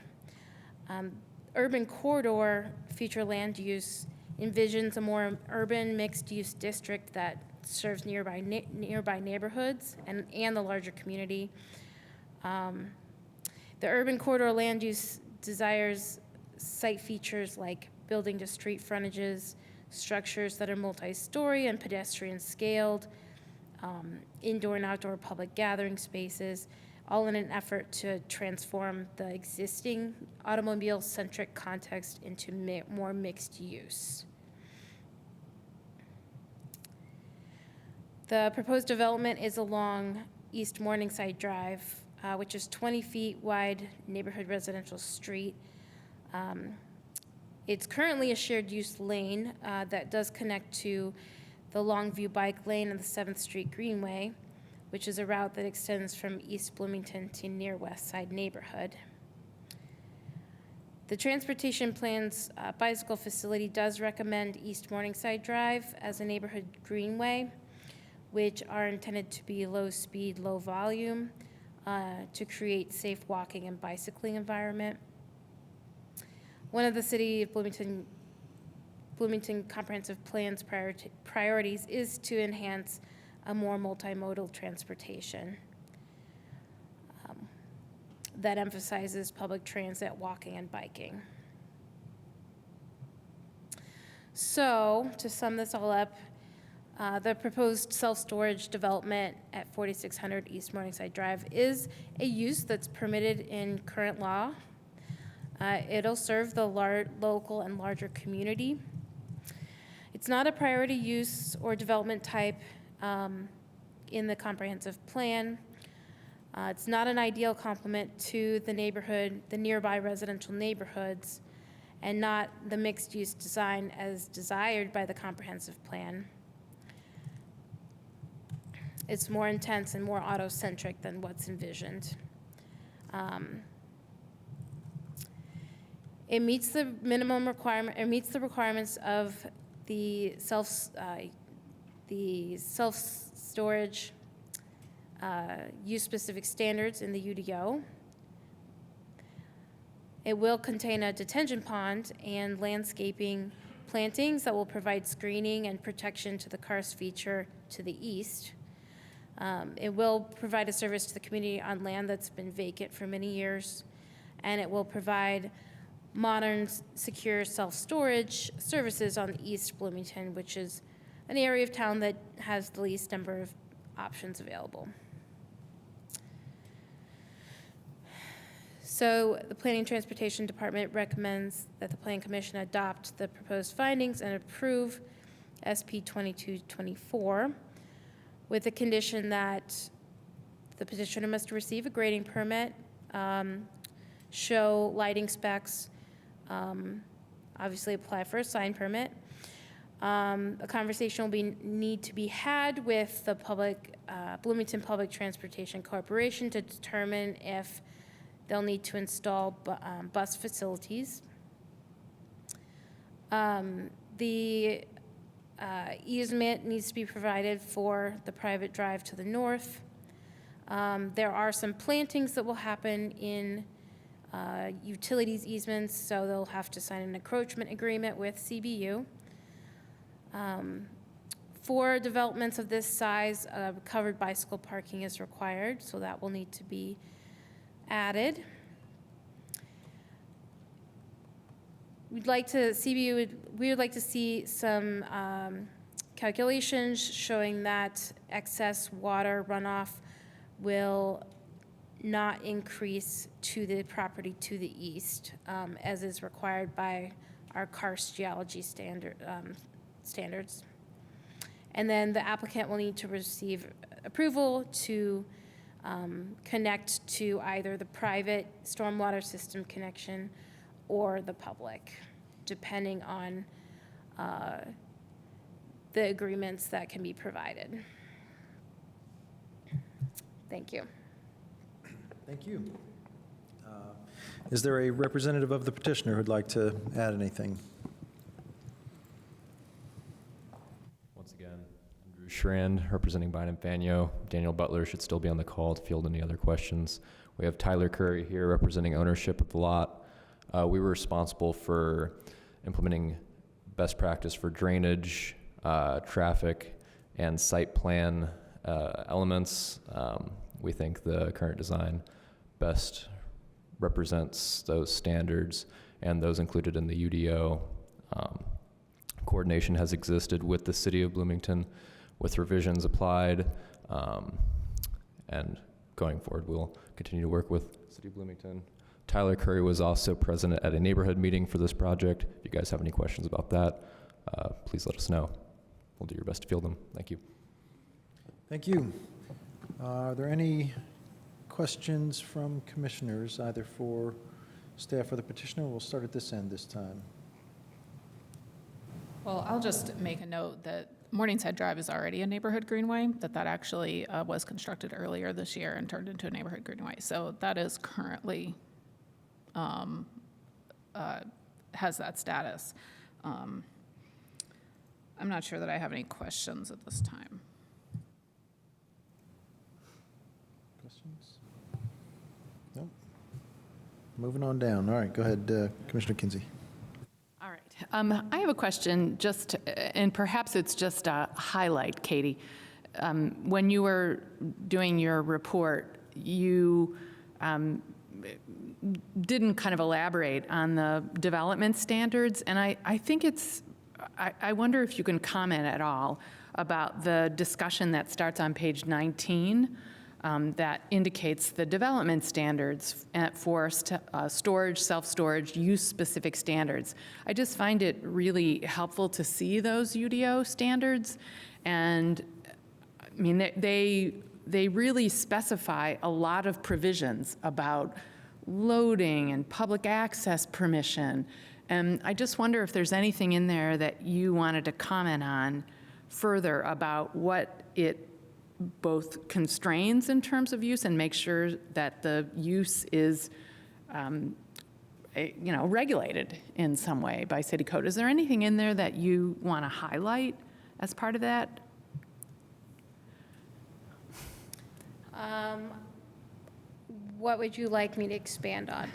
S12: Urban corridor future land use envisions a more urban mixed-use district that serves nearby neighborhoods and the larger community. The urban corridor land use desires site features like building to street frontages, structures that are multi-story and pedestrian scaled, indoor and outdoor public gathering spaces, all in an effort to transform the existing automobile-centric context into more mixed use. The proposed development is along East Morningside Drive, which is 20 feet wide neighborhood residential street. It's currently a shared use lane that does connect to the Longview Bike Lane and the 7th Street Greenway, which is a route that extends from East Bloomington to near West Side neighborhood. The transportation plan's bicycle facility does recommend East Morningside Drive as a neighborhood greenway, which are intended to be low speed, low volume to create safe walking and bicycling environment. One of the city of Bloomington Comprehensive Plan's priorities is to enhance a more multimodal transportation that emphasizes public transit, walking, and biking. So, to sum this all up, the proposed self-storage development at 4600 East Morningside Drive is a use that's permitted in current law. It'll serve the local and larger community. It's not a priority use or development type in the comprehensive plan. It's not an ideal complement to the nearby residential neighborhoods, and not the mixed-use design as desired by the comprehensive plan. It's more intense and more auto-centric than what's envisioned. It meets the minimum requirement. It meets the requirements of the self-storage use-specific standards in the UDO. It will contain a detention pond and landscaping plantings that will provide screening and protection to the karst feature to the east. It will provide a service to the community on land that's been vacant for many years, and it will provide modern, secure self-storage services on East Bloomington, which is an area of town that has the least number of options available. So the Planning and Transportation Department recommends that the Plan Commission adopt the proposed findings and approve SP 2224 with the condition that the petitioner must receive a grading permit, show lighting specs, obviously apply for a sign permit. A conversation will need to be had with the Bloomington Public Transportation Corporation to determine if they'll need to install bus facilities. The easement needs to be provided for the private drive to the north. There are some plantings that will happen in utilities easements, so they'll have to sign an encroachment agreement with CBU. For developments of this size, covered bicycle parking is required, so that will need to be added. We would like to see some calculations showing that excess water runoff will not increase to the property to the east, as is required by our karst geology standards. And then the applicant will need to receive approval to connect to either the private stormwater system connection or the public, depending on the agreements that can be provided. Thank you.
S1: Thank you. Is there a representative of the petitioner who'd like to add anything?
S8: Once again, Andrew Schrand, representing Bynum Fanyo. Daniel Butler should still be on the call to field any other questions. We have Tyler Curry here representing ownership of the lot. We were responsible for implementing best practice for drainage, traffic, and site plan elements. We think the current design best represents those standards and those included in the UDO. Coordination has existed with the City of Bloomington with revisions applied, and going forward, we'll continue to work with City of Bloomington. Tyler Curry was also present at a neighborhood meeting for this project. If you guys have any questions about that, please let us know. We'll do your best to field them. Thank you.
S1: Thank you. Are there any questions from commissioners, either for staff or the petitioner? We'll start at this end this time.
S7: Well, I'll just make a note that Morningside Drive is already a neighborhood greenway, that actually was constructed earlier this year and turned into a neighborhood greenway. So that is currently, has that status. I'm not sure that I have any questions at this time.
S1: Questions? Nope. Moving on down. All right, go ahead, Commissioner Kinsey.
S4: All right. I have a question, and perhaps it's just a highlight, Katie. When you were doing your report, you didn't kind of elaborate on the development standards, and I think I wonder if you can comment at all about the discussion that starts on page 19 that indicates the development standards for storage, self-storage, use-specific standards. I just find it really helpful to see those UDO standards, and I mean, they really specify a lot of provisions about loading and public access permission. And I just wonder if there's anything in there that you wanted to comment on further about what it both constrains in terms of use and make sure that the use is, regulated in some way by city code. Is there anything in there that you want to highlight as part of that?
S12: What would you like me to expand on?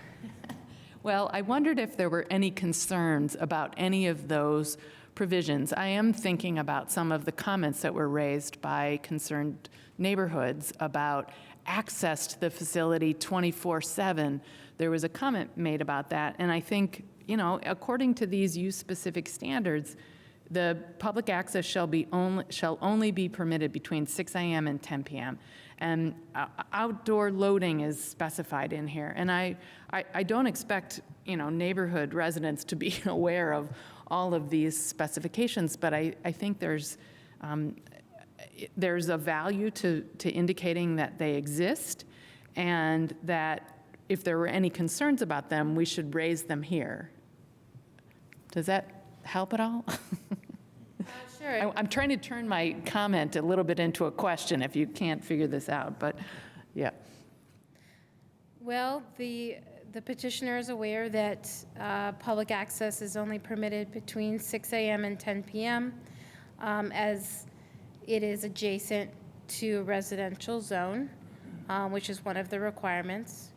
S4: Well, I wondered if there were any concerns about any of those provisions. I am thinking about some of the comments that were raised by concerned neighborhoods about access to the facility 24/7. There was a comment made about that, and I think, according to these use-specific standards, the public access shall only be permitted between 6 a.m. and 10 p.m. And outdoor loading is specified in here. And I don't expect, neighborhood residents to be aware of all of these specifications, but I think there's a value to indicating that they exist, and that if there were any concerns about them, we should raise them here. Does that help at all?
S12: Sure.
S4: I'm trying to turn my comment a little bit into a question if you can't figure this out, but yeah.
S12: Well, the petitioner is aware that public access is only permitted between 6 a.m. and 10 p.m. As it is adjacent to a residential zone, which is one of the requirements.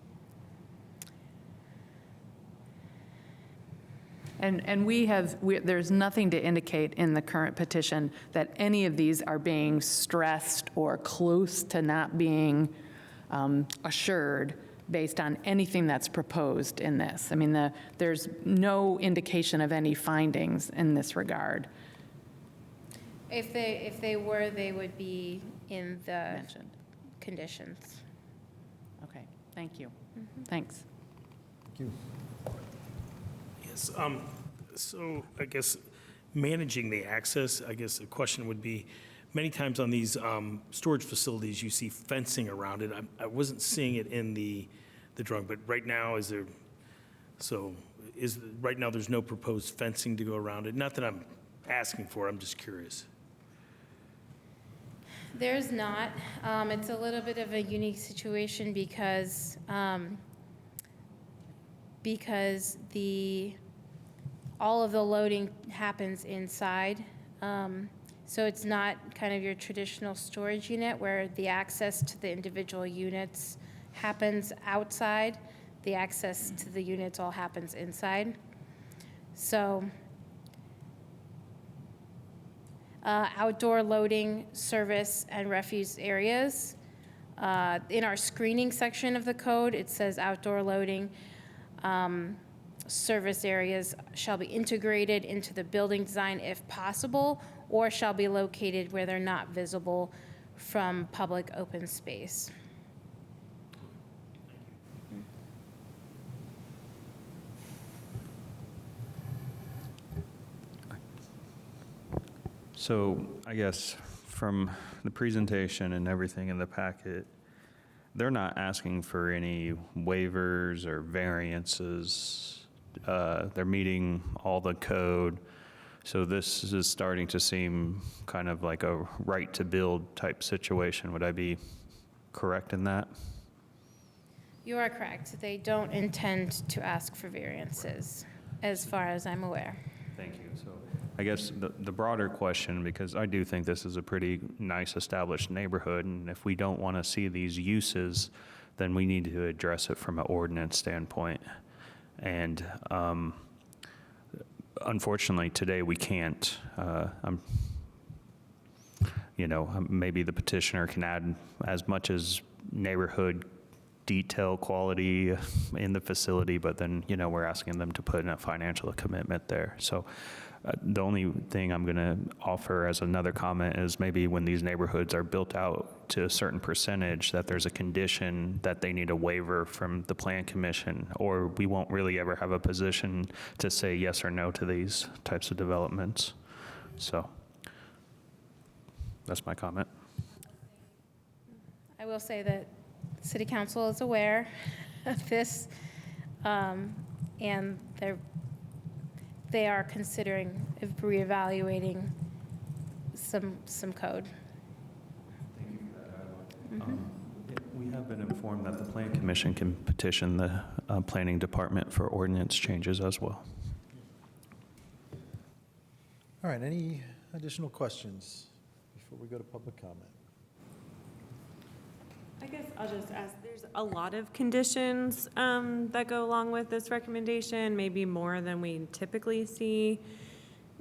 S4: And there's nothing to indicate in the current petition that any of these are being stressed or close to not being assured based on anything that's proposed in this. I mean, there's no indication of any findings in this regard.
S12: If they were, they would be in the
S4: Mentioned.
S12: conditions.
S4: Okay, thanks.
S1: Thank you.
S3: Yes, So I guess managing the access, I guess the question would be, many times on these storage facilities, you see fencing around it. I wasn't seeing it in the drawing, but right now, right now there's no proposed fencing to go around it? Not that I'm asking for, I'm just curious.
S12: There's not. It's a little bit of a unique situation because all of the loading happens inside. So it's not kind of your traditional storage unit where the access to the individual units happens outside. The access to the units all happens inside. So outdoor loading, service, and refuse areas. In our screening section of the code, it says outdoor loading service areas shall be integrated into the building design if possible, or shall be located where they're not visible from public open space.
S9: So I guess from the presentation and everything in the packet, they're not asking for any waivers or variances. They're meeting all the code. So this is starting to seem kind of like a right to build type situation. Would I be correct in that?
S12: You are correct. They don't intend to ask for variances, as far as I'm aware.
S9: Thank you. So I guess the broader question, because I do think this is a pretty nice established neighborhood, and if we don't want to see these uses, then we need to address it from an ordinance standpoint. And unfortunately, today we can't. Maybe the petitioner can add as much as neighborhood detail quality in the facility, but then, we're asking them to put in a financial commitment there. So the only thing I'm going to offer as another comment is maybe when these neighborhoods are built out to a certain percentage, that there's a condition that they need a waiver from the Plan Commission, or we won't really ever have a position to say yes or no to these types of developments. So that's my comment.
S12: I will say that City Council is aware of this, and they are considering reevaluating some code.
S9: Thank you for that dialogue. We have been informed that the Plan Commission can petition the Planning Department for ordinance changes as well.
S1: All right, any additional questions before we go to public comment?
S13: I guess I'll just ask, there's a lot of conditions that go along with this recommendation, maybe more than we typically see.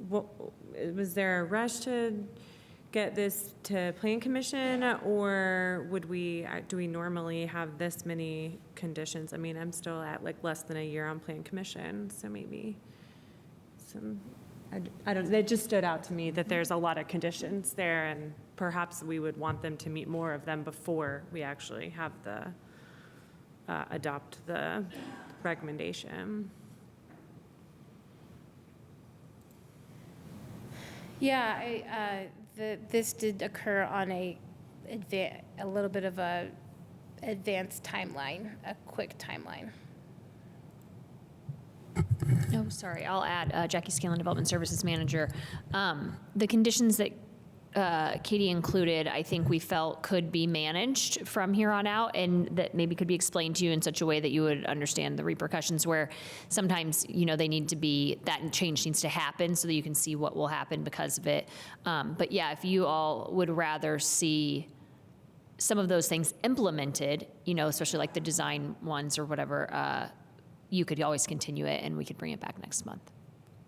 S13: Was there a rush to get this to Plan Commission, or do we normally have this many conditions? I mean, I'm still at like less than a year on Plan Commission, so maybe I don't, it just stood out to me that there's a lot of conditions there, and perhaps we would want them to meet more of them before we actually have adopt the recommendation.
S12: Yeah, this did occur on a little bit of a advanced timeline, a quick timeline.
S5: Oh, sorry, I'll add, Jackie Scanlon, Development Services Manager. The conditions that Katie included, I think we felt could be managed from here on out, and that maybe could be explained to you in such a way that you would understand the repercussions, where sometimes, they need to be, that change needs to happen so that you can see what will happen because of it. But yeah, if you all would rather see some of those things implemented, especially like the design ones or whatever, you could always continue it and we could bring it back next month.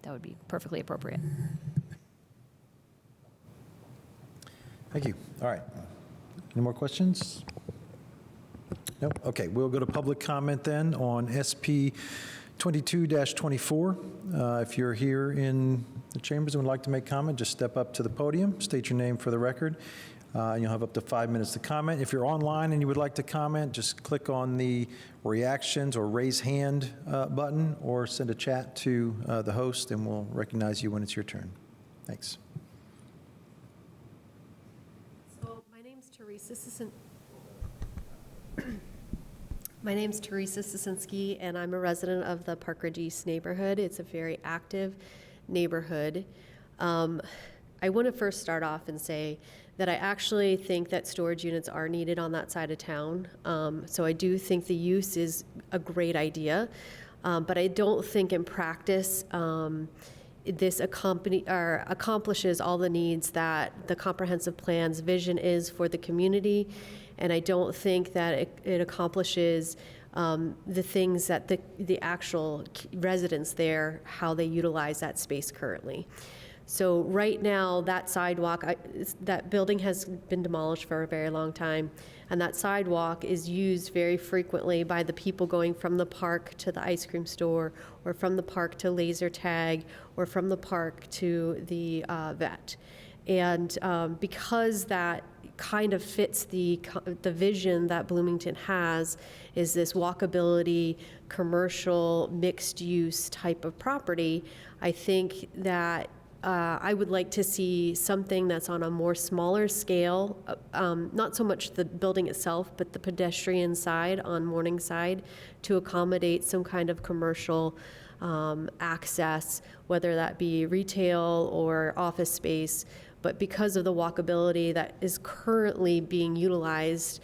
S5: That would be perfectly appropriate.
S1: Thank you. All right. Any more questions? Nope. Okay, we'll go to public comment then on SP 22-24. If you're here in the chambers and would like to make comment, just step up to the podium, state your name for the record. And you'll have up to 5 minutes to comment. If you're online and you would like to comment, just click on the reactions or raise hand button, or send a chat to the host, and we'll recognize you when it's your turn. Thanks.
S14: So my name's Teresa Sisinski, and I'm a resident of the Park Ridge East neighborhood. It's a very active neighborhood. I want to first start off and say that I actually think that storage units are needed on that side of town. So I do think the use is a great idea, but I don't think in practice this accomplishes all the needs that the comprehensive plan's vision is for the community. And I don't think that it accomplishes the things that the actual residents there, how they utilize that space currently. So right now, that sidewalk, that building has been demolished for a very long time, and that sidewalk is used very frequently by the people going from the park to the ice cream store, or from the park to laser tag, or from the park to the vet. And because that kind of fits the vision that Bloomington has, is this walkability, commercial, mixed-use type of property, I think that I would like to see something that's on a more smaller scale, not so much the building itself, but the pedestrian side on Morningside, to accommodate some kind of commercial access, whether that be retail or office space. But because of the walkability that is currently being utilized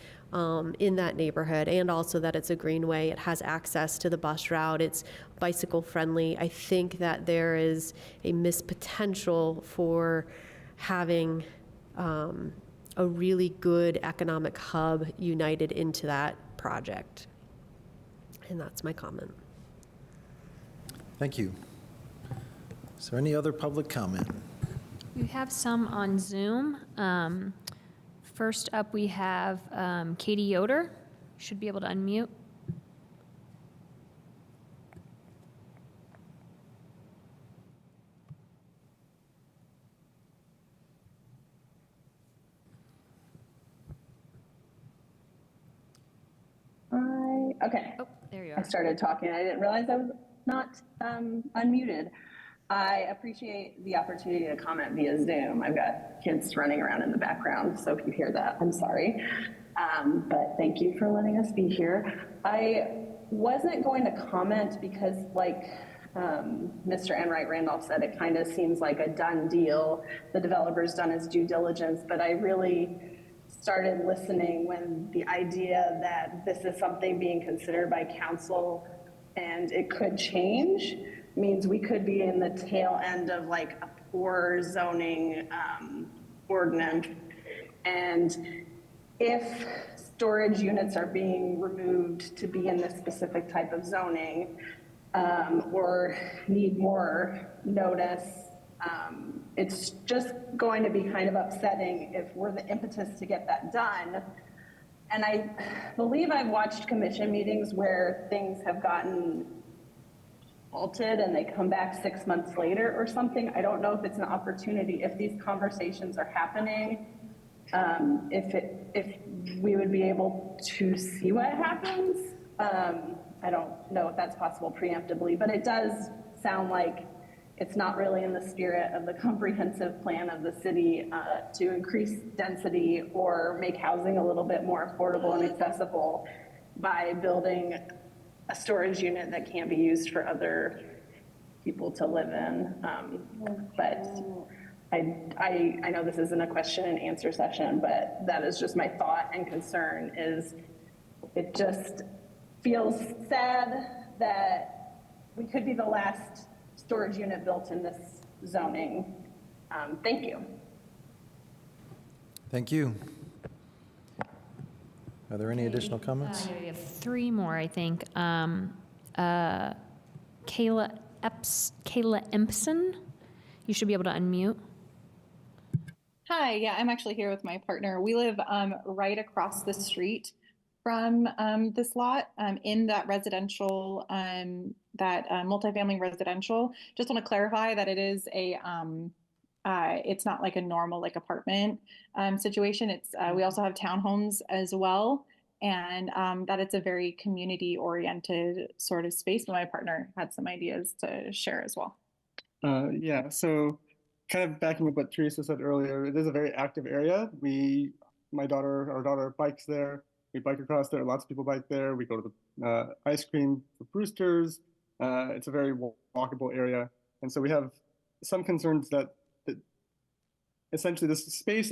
S14: in that neighborhood, and also that it's a greenway, it has access to the bus route, it's bicycle friendly, I think that there is a missed potential for having a really good economic hub united into that project. And that's my comment.
S1: Thank you. Is there any other public comment?
S5: We have some on Zoom. First up, we have Katie Yoder. Should be able to unmute.
S15: Okay.
S5: Oh, there you
S15: I
S5: are.
S15: started talking. I didn't realize I was not unmuted. I appreciate the opportunity to comment via Zoom. I've got kids running around in the background, so if you hear that, I'm sorry. But thank you for letting us be here. I wasn't going to comment because, like Mr. Enright Randolph said, it kind of seems like a done deal. The developer's done his due diligence, but I really started listening when the idea that this is something being considered by council and it could change means we could be in the tail end of like a poor zoning ordinance. And if storage units are being removed to be in this specific type of zoning or need more notice, it's just going to be kind of upsetting if we're the impetus to get that done. And I believe I've watched commission meetings where things have gotten halted and they come back 6 months later or something. I don't know if it's an opportunity, if these conversations are happening, if we would be able to see what happens. I don't know if that's possible preemptively, but it does sound like it's not really in the spirit of the comprehensive plan of the city to increase density or make housing a little bit more affordable and accessible by building a storage unit that can't be used for other people to live in. But I know this isn't a question and answer session, but that is just my thought and concern. Is it just feels sad that we could be the last storage unit built in this zoning. Thank you.
S1: Thank you. Are there any additional comments?
S5: We have three more, I think. Kayla Empson, you should be able to unmute.
S16: Hi, yeah, I'm actually here with my partner. We live right across the street from this lot in that residential, that multifamily residential. Just want to clarify that it is a it's not like a normal like apartment situation. It's we also have townhomes as well, and that it's a very community oriented sort of space. But my partner had some ideas to share as well.
S17: Yeah, so kind of backing up what Teresa said earlier, it is a very active area. Our daughter bikes there. We bike across there. Lots of people bike there. We go to the ice cream for Brewster's. It's a very walkable area. And so we have some concerns that essentially this space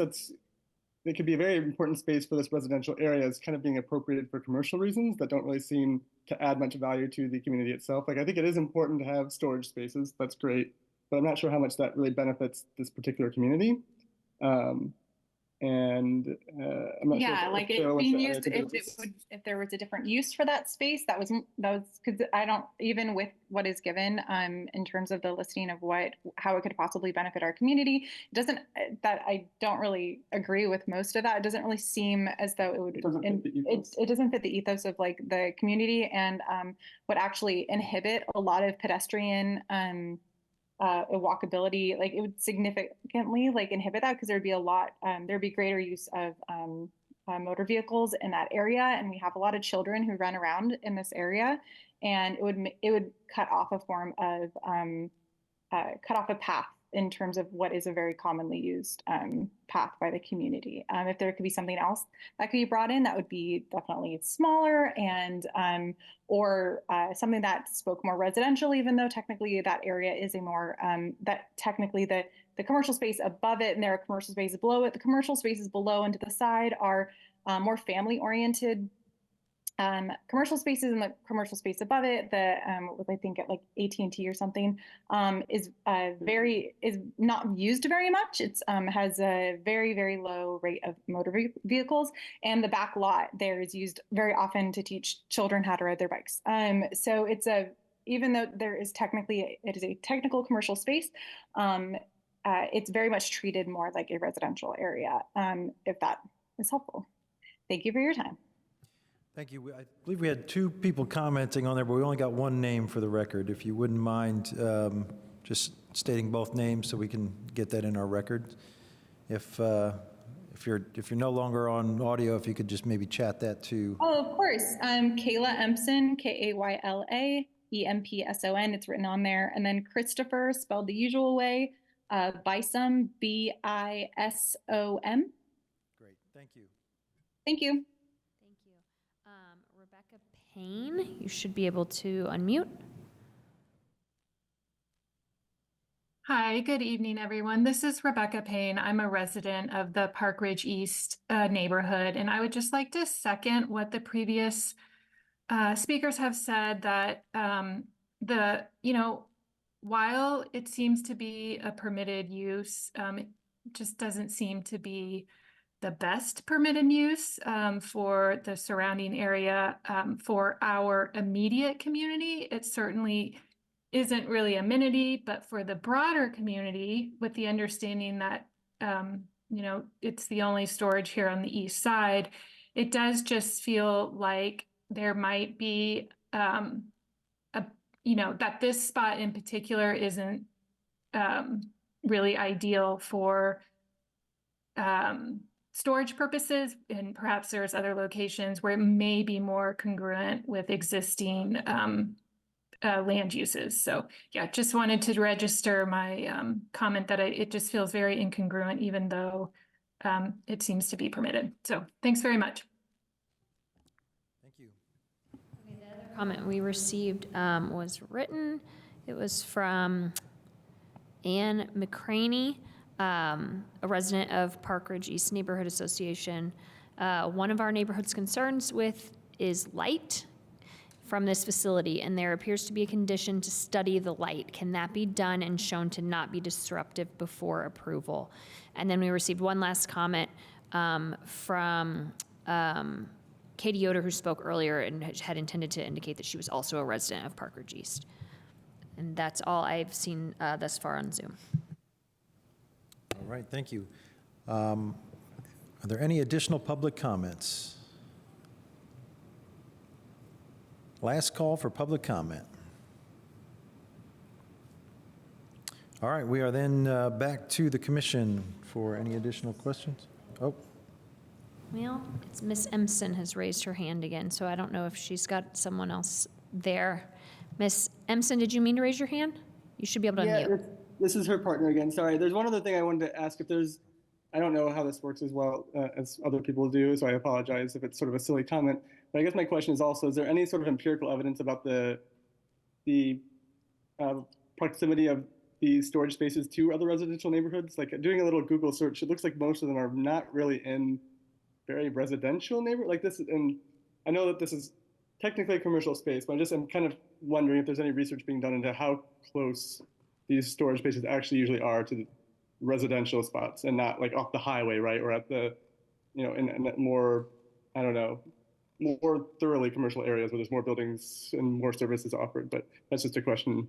S17: it could be a very important space for this residential area is kind of being appropriated for commercial reasons that don't really seem to add much value to the community itself. Like, I think it is important to have storage spaces. That's great. But I'm not sure how much that really benefits this particular community. I'm not
S16: Yeah,
S17: sure
S16: like
S17: if Sarah
S16: it
S17: wants
S16: being
S17: to add
S16: used,
S17: anything to this.
S16: if there was a different use for that space, that was because I don't, even with what is given in terms of the listing of how it could possibly benefit our community, it doesn't, that I don't really agree with most of that. It doesn't really seem as though it would, it doesn't fit the ethos of like the community, and would actually inhibit a lot of pedestrian walkability. Like it would significantly like inhibit that, because there'd be a lot, there'd be greater use of motor vehicles in that area, and we have a lot of children who run around in this area, and it would cut off a form of cut off a path in terms of what is a very commonly used path by the community. If there could be something else that could be brought in, that would be definitely smaller and or something that spoke more residential, even though technically that area is a more, that technically the commercial space above it and there are commercial spaces below it. The commercial spaces below and to the side are more family oriented commercial spaces, and the commercial space above it, the I think at like AT&T or something, is not used very much. It's has a very, very low rate of motor vehicles, and the back lot there is used very often to teach children how to ride their bikes. So it's even though it is a technical commercial space, it's very much treated more like a residential area, if that is helpful. Thank you for your time.
S1: Thank you. I believe we had 2 people commenting on there, but we only got 1 name for the record. If you wouldn't mind just stating both names so we can get that in our record. If you're no longer on audio, if you could just maybe chat that too.
S16: Oh, of course. Kayla Empson, Kayla Empson. It's written on there. And then Christopher, spelled the usual way, Bisom, Bisom.
S1: Great. Thank you.
S16: Thank you.
S5: Rebecca Payne, you should be able to unmute.
S18: Hi, good evening, everyone. This is Rebecca Payne. I'm a resident of the Park Ridge East neighborhood, and I would just like to second what the previous speakers have said, that while it seems to be a permitted use, it just doesn't seem to be the best permitted use for the surrounding area. For our immediate community, it certainly isn't really amenity, but for the broader community, with the understanding that it's the only storage here on the east side, it does just feel like there might be that this spot in particular isn't really ideal for storage purposes, and perhaps there's other locations where it may be more congruent with existing land uses. So yeah, just wanted to register my comment that it just feels very incongruent, even though it seems to be permitted. So thanks very much.
S1: Thank you.
S5: Okay, the other comment we received was written. It was from Ann McCraney, a resident of Park Ridge East Neighborhood Association. One of our neighborhood's concerns is light from this facility, and there appears to be a condition to study the light. Can that be done and shown to not be disruptive before approval? And then we received one last comment from Katie Yoder, who spoke earlier and had intended to indicate that she was also a resident of Park Ridge East. And that's all I've seen thus far on Zoom.
S1: All right, thank you. Are there any additional public comments? Last call for public comment. All right, we are then back to the commission for any additional questions. Oh,
S5: Well, it's Miss Empson has raised her hand again, so I don't know if she's got someone else there. Miss Empson, did you mean to raise your hand? You should be able to unmute.
S17: This is her partner again. Sorry. There's one other thing I wanted to ask. If there's, I don't know how this works as well as other people do, so I apologize if it's sort of a silly comment. But I guess my question is also: is there any sort of empirical evidence about the proximity of these storage spaces to other residential neighborhoods? Like doing a little Google search, it looks like most of them are not really in very residential neighborhood like this. And I know that this is technically a commercial space, but I'm kind of wondering if there's any research being done into how close these storage spaces actually usually are to the residential spots and not like off the highway, right? Or at the, in more, I don't know, more thoroughly commercial areas where there's more buildings and more services offered. But that's just a question,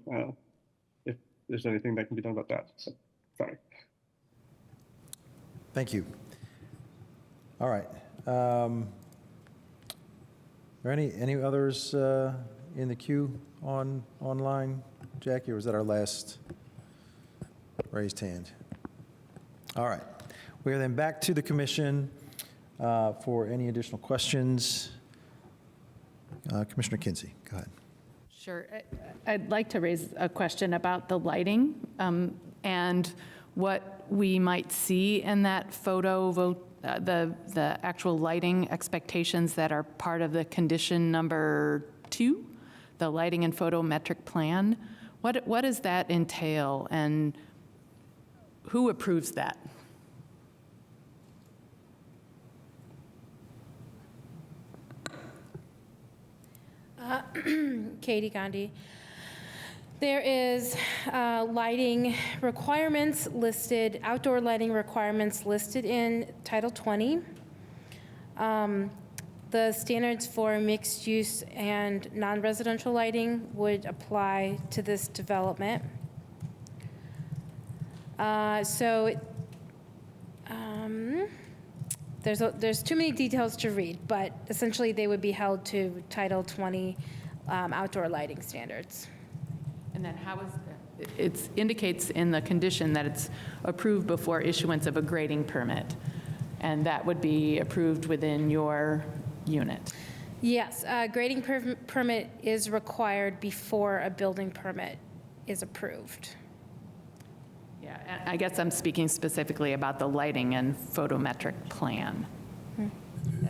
S17: if there's anything that can be done about that. So, sorry.
S1: thank you. All right. Are there any others in the queue online, Jackie, or was that our last raised hand? All right. We are then back to the commission for any additional questions. Commissioner Kinsey, go ahead.
S4: Sure. I'd like to raise a question about the lighting and what we might see in that photo vote, the actual lighting expectations that are part of the condition number 2, the lighting and photometric plan. What does that entail, and who approves that?
S12: Katie Gandhi. There is lighting requirements listed, outdoor lighting requirements listed in Title 20. The standards for mixed use and non-residential lighting would apply to this development. There's too many details to read, but essentially they would be held to Title 20 outdoor lighting standards.
S4: And then how is, it indicates in the condition that it's approved before issuance of a grading permit, and that would be approved within your unit?
S12: Yes, grading permit is required before a building permit is approved.
S4: Yeah, and I guess I'm speaking specifically about the lighting and photometric plan.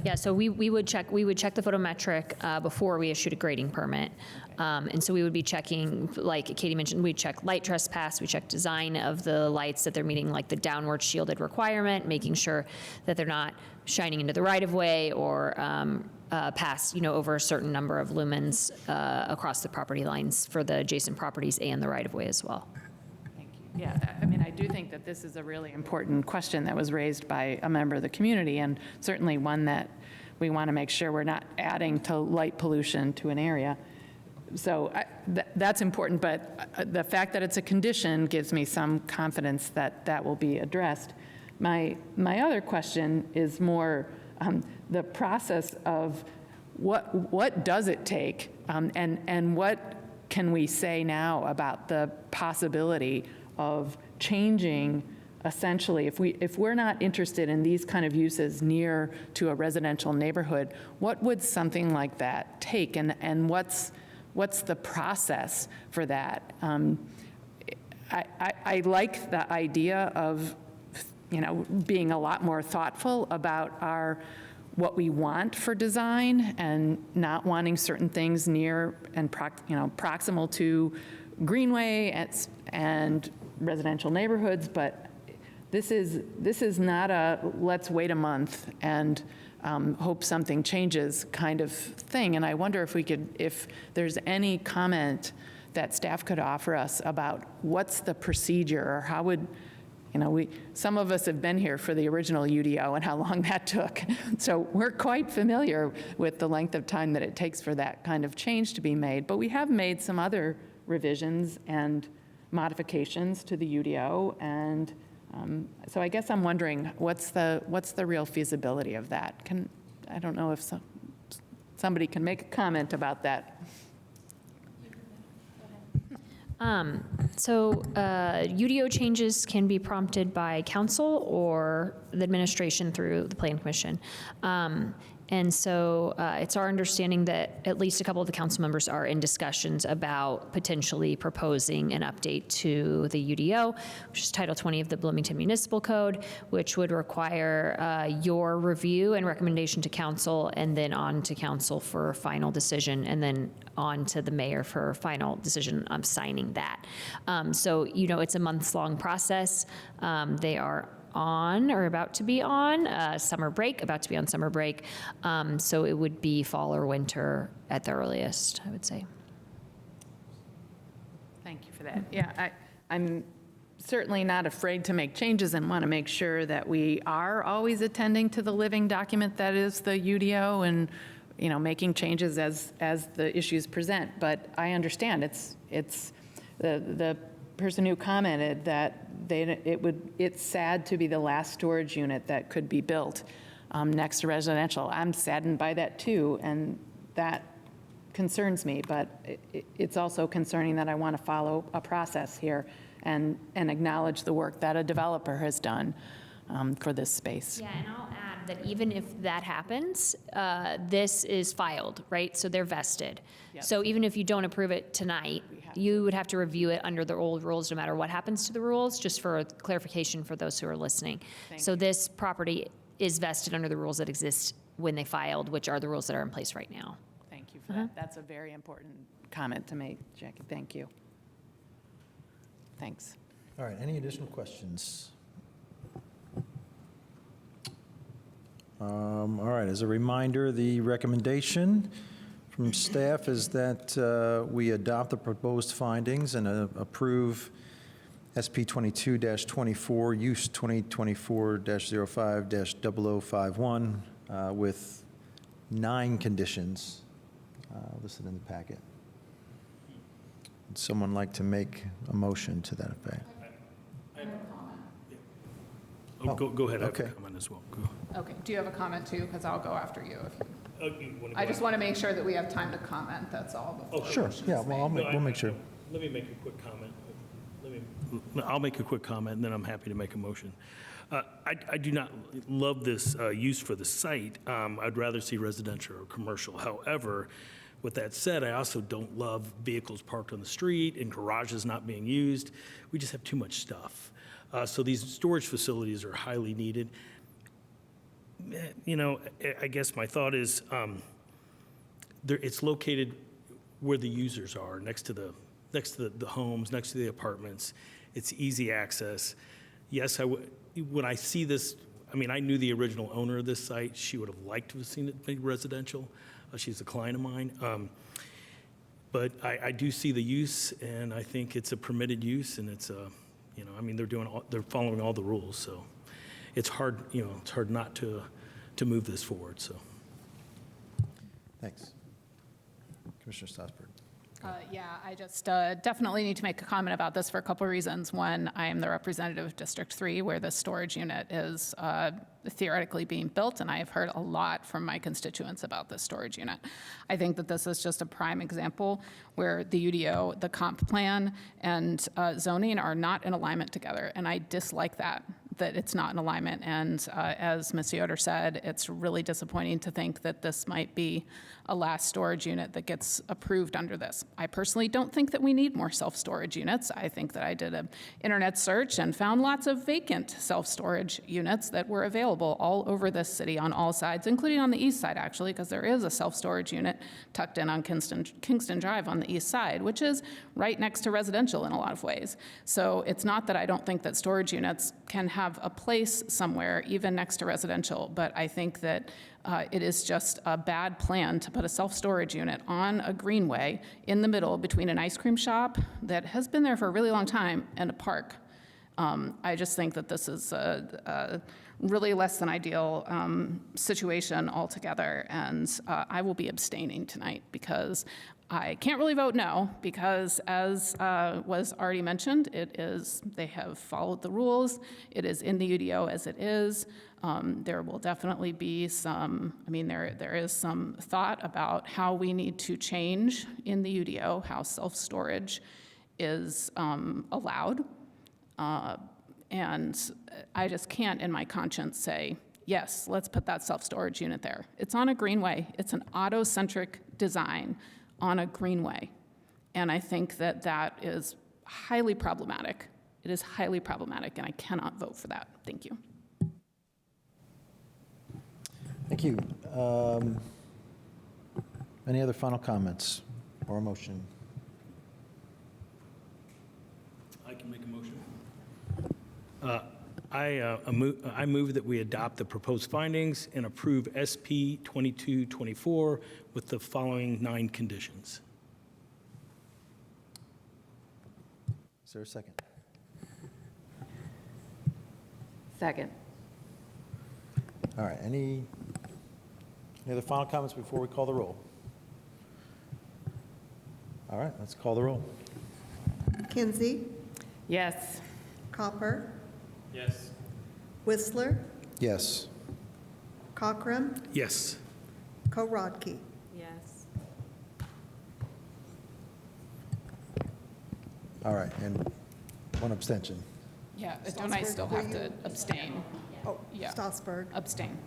S5: Yeah, so we would check the photometric before we issued a grading permit. And so we would be checking, like Katie mentioned, we check light trespass, we check design of the lights, that they're meeting like the downward shielded requirement, making sure that they're not shining into the right of way or past, over a certain number of lumens across the property lines for the adjacent properties and the right of way as well.
S4: Yeah, I mean, I do think that this is a really important question that was raised by a member of the community, and certainly one that we want to make sure we're not adding to light pollution to an area. So that's important, but the fact that it's a condition gives me some confidence that that will be addressed. My other question is more the process of what does it take, and what can we say now about the possibility of changing, essentially, if we're not interested in these kind of uses near to a residential neighborhood, what would something like that take, and what's the process for that? I like the idea of, being a lot more thoughtful about what we want for design and not wanting certain things near and proximal to greenway and residential neighborhoods, but this is not a let's wait a month and hope something changes kind of thing. And I wonder if there's any comment that staff could offer us about what's the procedure, or how would, some of us have been here for the original UDO and how long that took. So we're quite familiar with the length of time that it takes for that kind of change to be made. But we have made some other revisions and modifications to the UDO, and so I guess I'm wondering what's the real feasibility of that? I don't know if somebody can make a comment about that.
S5: UDO changes can be prompted by council or the administration through the Plan Commission. It's our understanding that at least a couple of the council members are in discussions about potentially proposing an update to the UDO, which is Title 20 of the Bloomington Municipal Code, which would require your review and recommendation to council, and then on to council for final decision, and then on to the mayor for final decision on signing that. It's a months-long process. They are on or about to be on summer break, so it would be fall or winter at the earliest, I would say.
S4: Thank you for that. Yeah, I'm certainly not afraid to make changes and want to make sure that we are always attending to the living document that is the UDO and, making changes as the issues present. But I understand it's the person who commented that it's sad to be the last storage unit that could be built next to residential. I'm saddened by that too, and that concerns me, but it's also concerning that I want to follow a process here and acknowledge the work that a developer has done for this space.
S5: Yeah, and I'll add that even if that happens, this is filed, right? So they're vested.
S4: Yes.
S5: So even if you don't approve it tonight, you would have to review it under the old rules, no matter what happens to the rules, just for clarification for those who are listening. So this property is vested under the rules that exist when they filed, which are the rules that are in place right now.
S4: Thank you for that. That's a very important comment to make, Jackie. Thank you. Thanks.
S1: All right, any additional questions? All right, as a reminder, the recommendation from staff is that we adopt the proposed findings and approve SP 22-24, use 2024-05-0051 with 9 conditions listed in the packet. Would someone like to make a motion to that effect?
S3: Go ahead. I have a
S1: Okay.
S3: comment as well. Go.
S7: Okay, do you have a comment too? Because I'll go after you.
S3: You wanna
S7: I
S3: go
S7: just
S3: ahead?
S7: want to make sure that we have time to comment, that's all. before
S3: Oh,
S1: Sure,
S7: motions
S1: yeah,
S7: made.
S1: well, we'll make sure.
S3: Let me make a quick comment. I'll make a quick comment, and then I'm happy to make a motion. I do not love this use for the site. I'd rather see residential or commercial. However, with that said, I also don't love vehicles parked on the street and garages not being used. We just have too much stuff. So these storage facilities are highly needed. I guess my thought is it's located where the users are, next to the homes, next to the apartments. It's easy access. Yes, when I see this, I knew the original owner of this site. She would have liked to have seen it be residential. She's a client of mine. But I do see the use, and I think it's a permitted use, and it's they're following all the rules, so it's hard not to move this forward, so.
S1: Thanks. Commissioner Strasburg.
S7: Yeah, I just definitely need to make a comment about this for a couple of reasons. One, I am the representative of District 3, where the storage unit is theoretically being built, and I have heard a lot from my constituents about this storage unit. I think that this is just a prime example where the UDO, the comp plan, and zoning are not in alignment together, and I dislike that it's not in alignment. And as Ms. Yoder said, it's really disappointing to think that this might be a last storage unit that gets approved under this. I personally don't think that we need more self-storage units. I think that I did an internet search and found lots of vacant self-storage units that were available all over this city on all sides, including on the east side, actually, because there is a self-storage unit tucked in on Kingston Drive on the east side, which is right next to residential in a lot of ways. So it's not that I don't think that storage units can have a place somewhere, even next to residential, but I think that it is just a bad plan to put a self-storage unit on a greenway in the middle between an ice cream shop that has been there for a really long time and a park. I just think that this is a really less than ideal situation altogether, and I will be abstaining tonight because I can't really vote no, because as was already mentioned, they have followed the rules. It is in the UDO as it is. There will definitely be there is some thought about how we need to change in the UDO, how self-storage is allowed. And I just can't in my conscience say, yes, let's put that self-storage unit there. It's on a greenway. It's an auto-centric design on a greenway. And I think that that is highly problematic. It is highly problematic, and I cannot vote for that. Thank you.
S1: Thank you. Any other final comments or a motion?
S3: I can make a motion. I move that we adopt the proposed findings and approve SP 2224 with the following 9 conditions.
S1: Is there a second?
S4: Second.
S1: All right, any other final comments before we call the roll? All right, let's call the roll.
S2: Kinsey,
S4: Yes.
S2: Copper,
S3: Yes.
S2: Whistler,
S1: Yes.
S2: Cockrum,
S3: Yes.
S2: Korodke.
S13: Yes.
S1: All right, and one abstention.
S7: Yeah, don't I still have to abstain?
S2: Oh,
S7: Yeah.
S2: Strasburg.
S7: Abstain.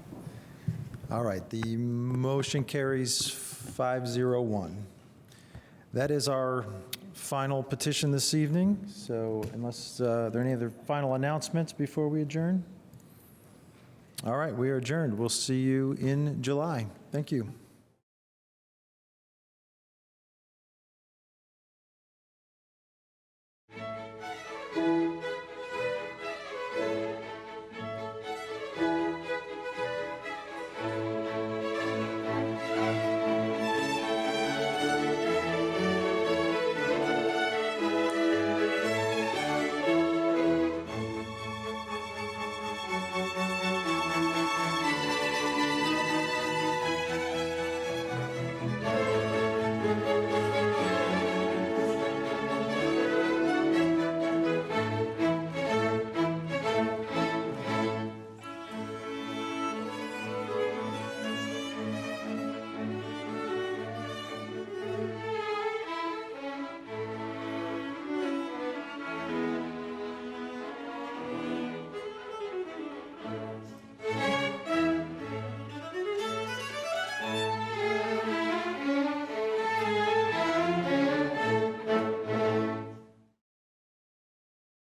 S1: All right, the motion carries 501. That is our final petition this evening, so unless there are any other final announcements before we adjourn? All right, we are adjourned. We'll see you in July. Thank you.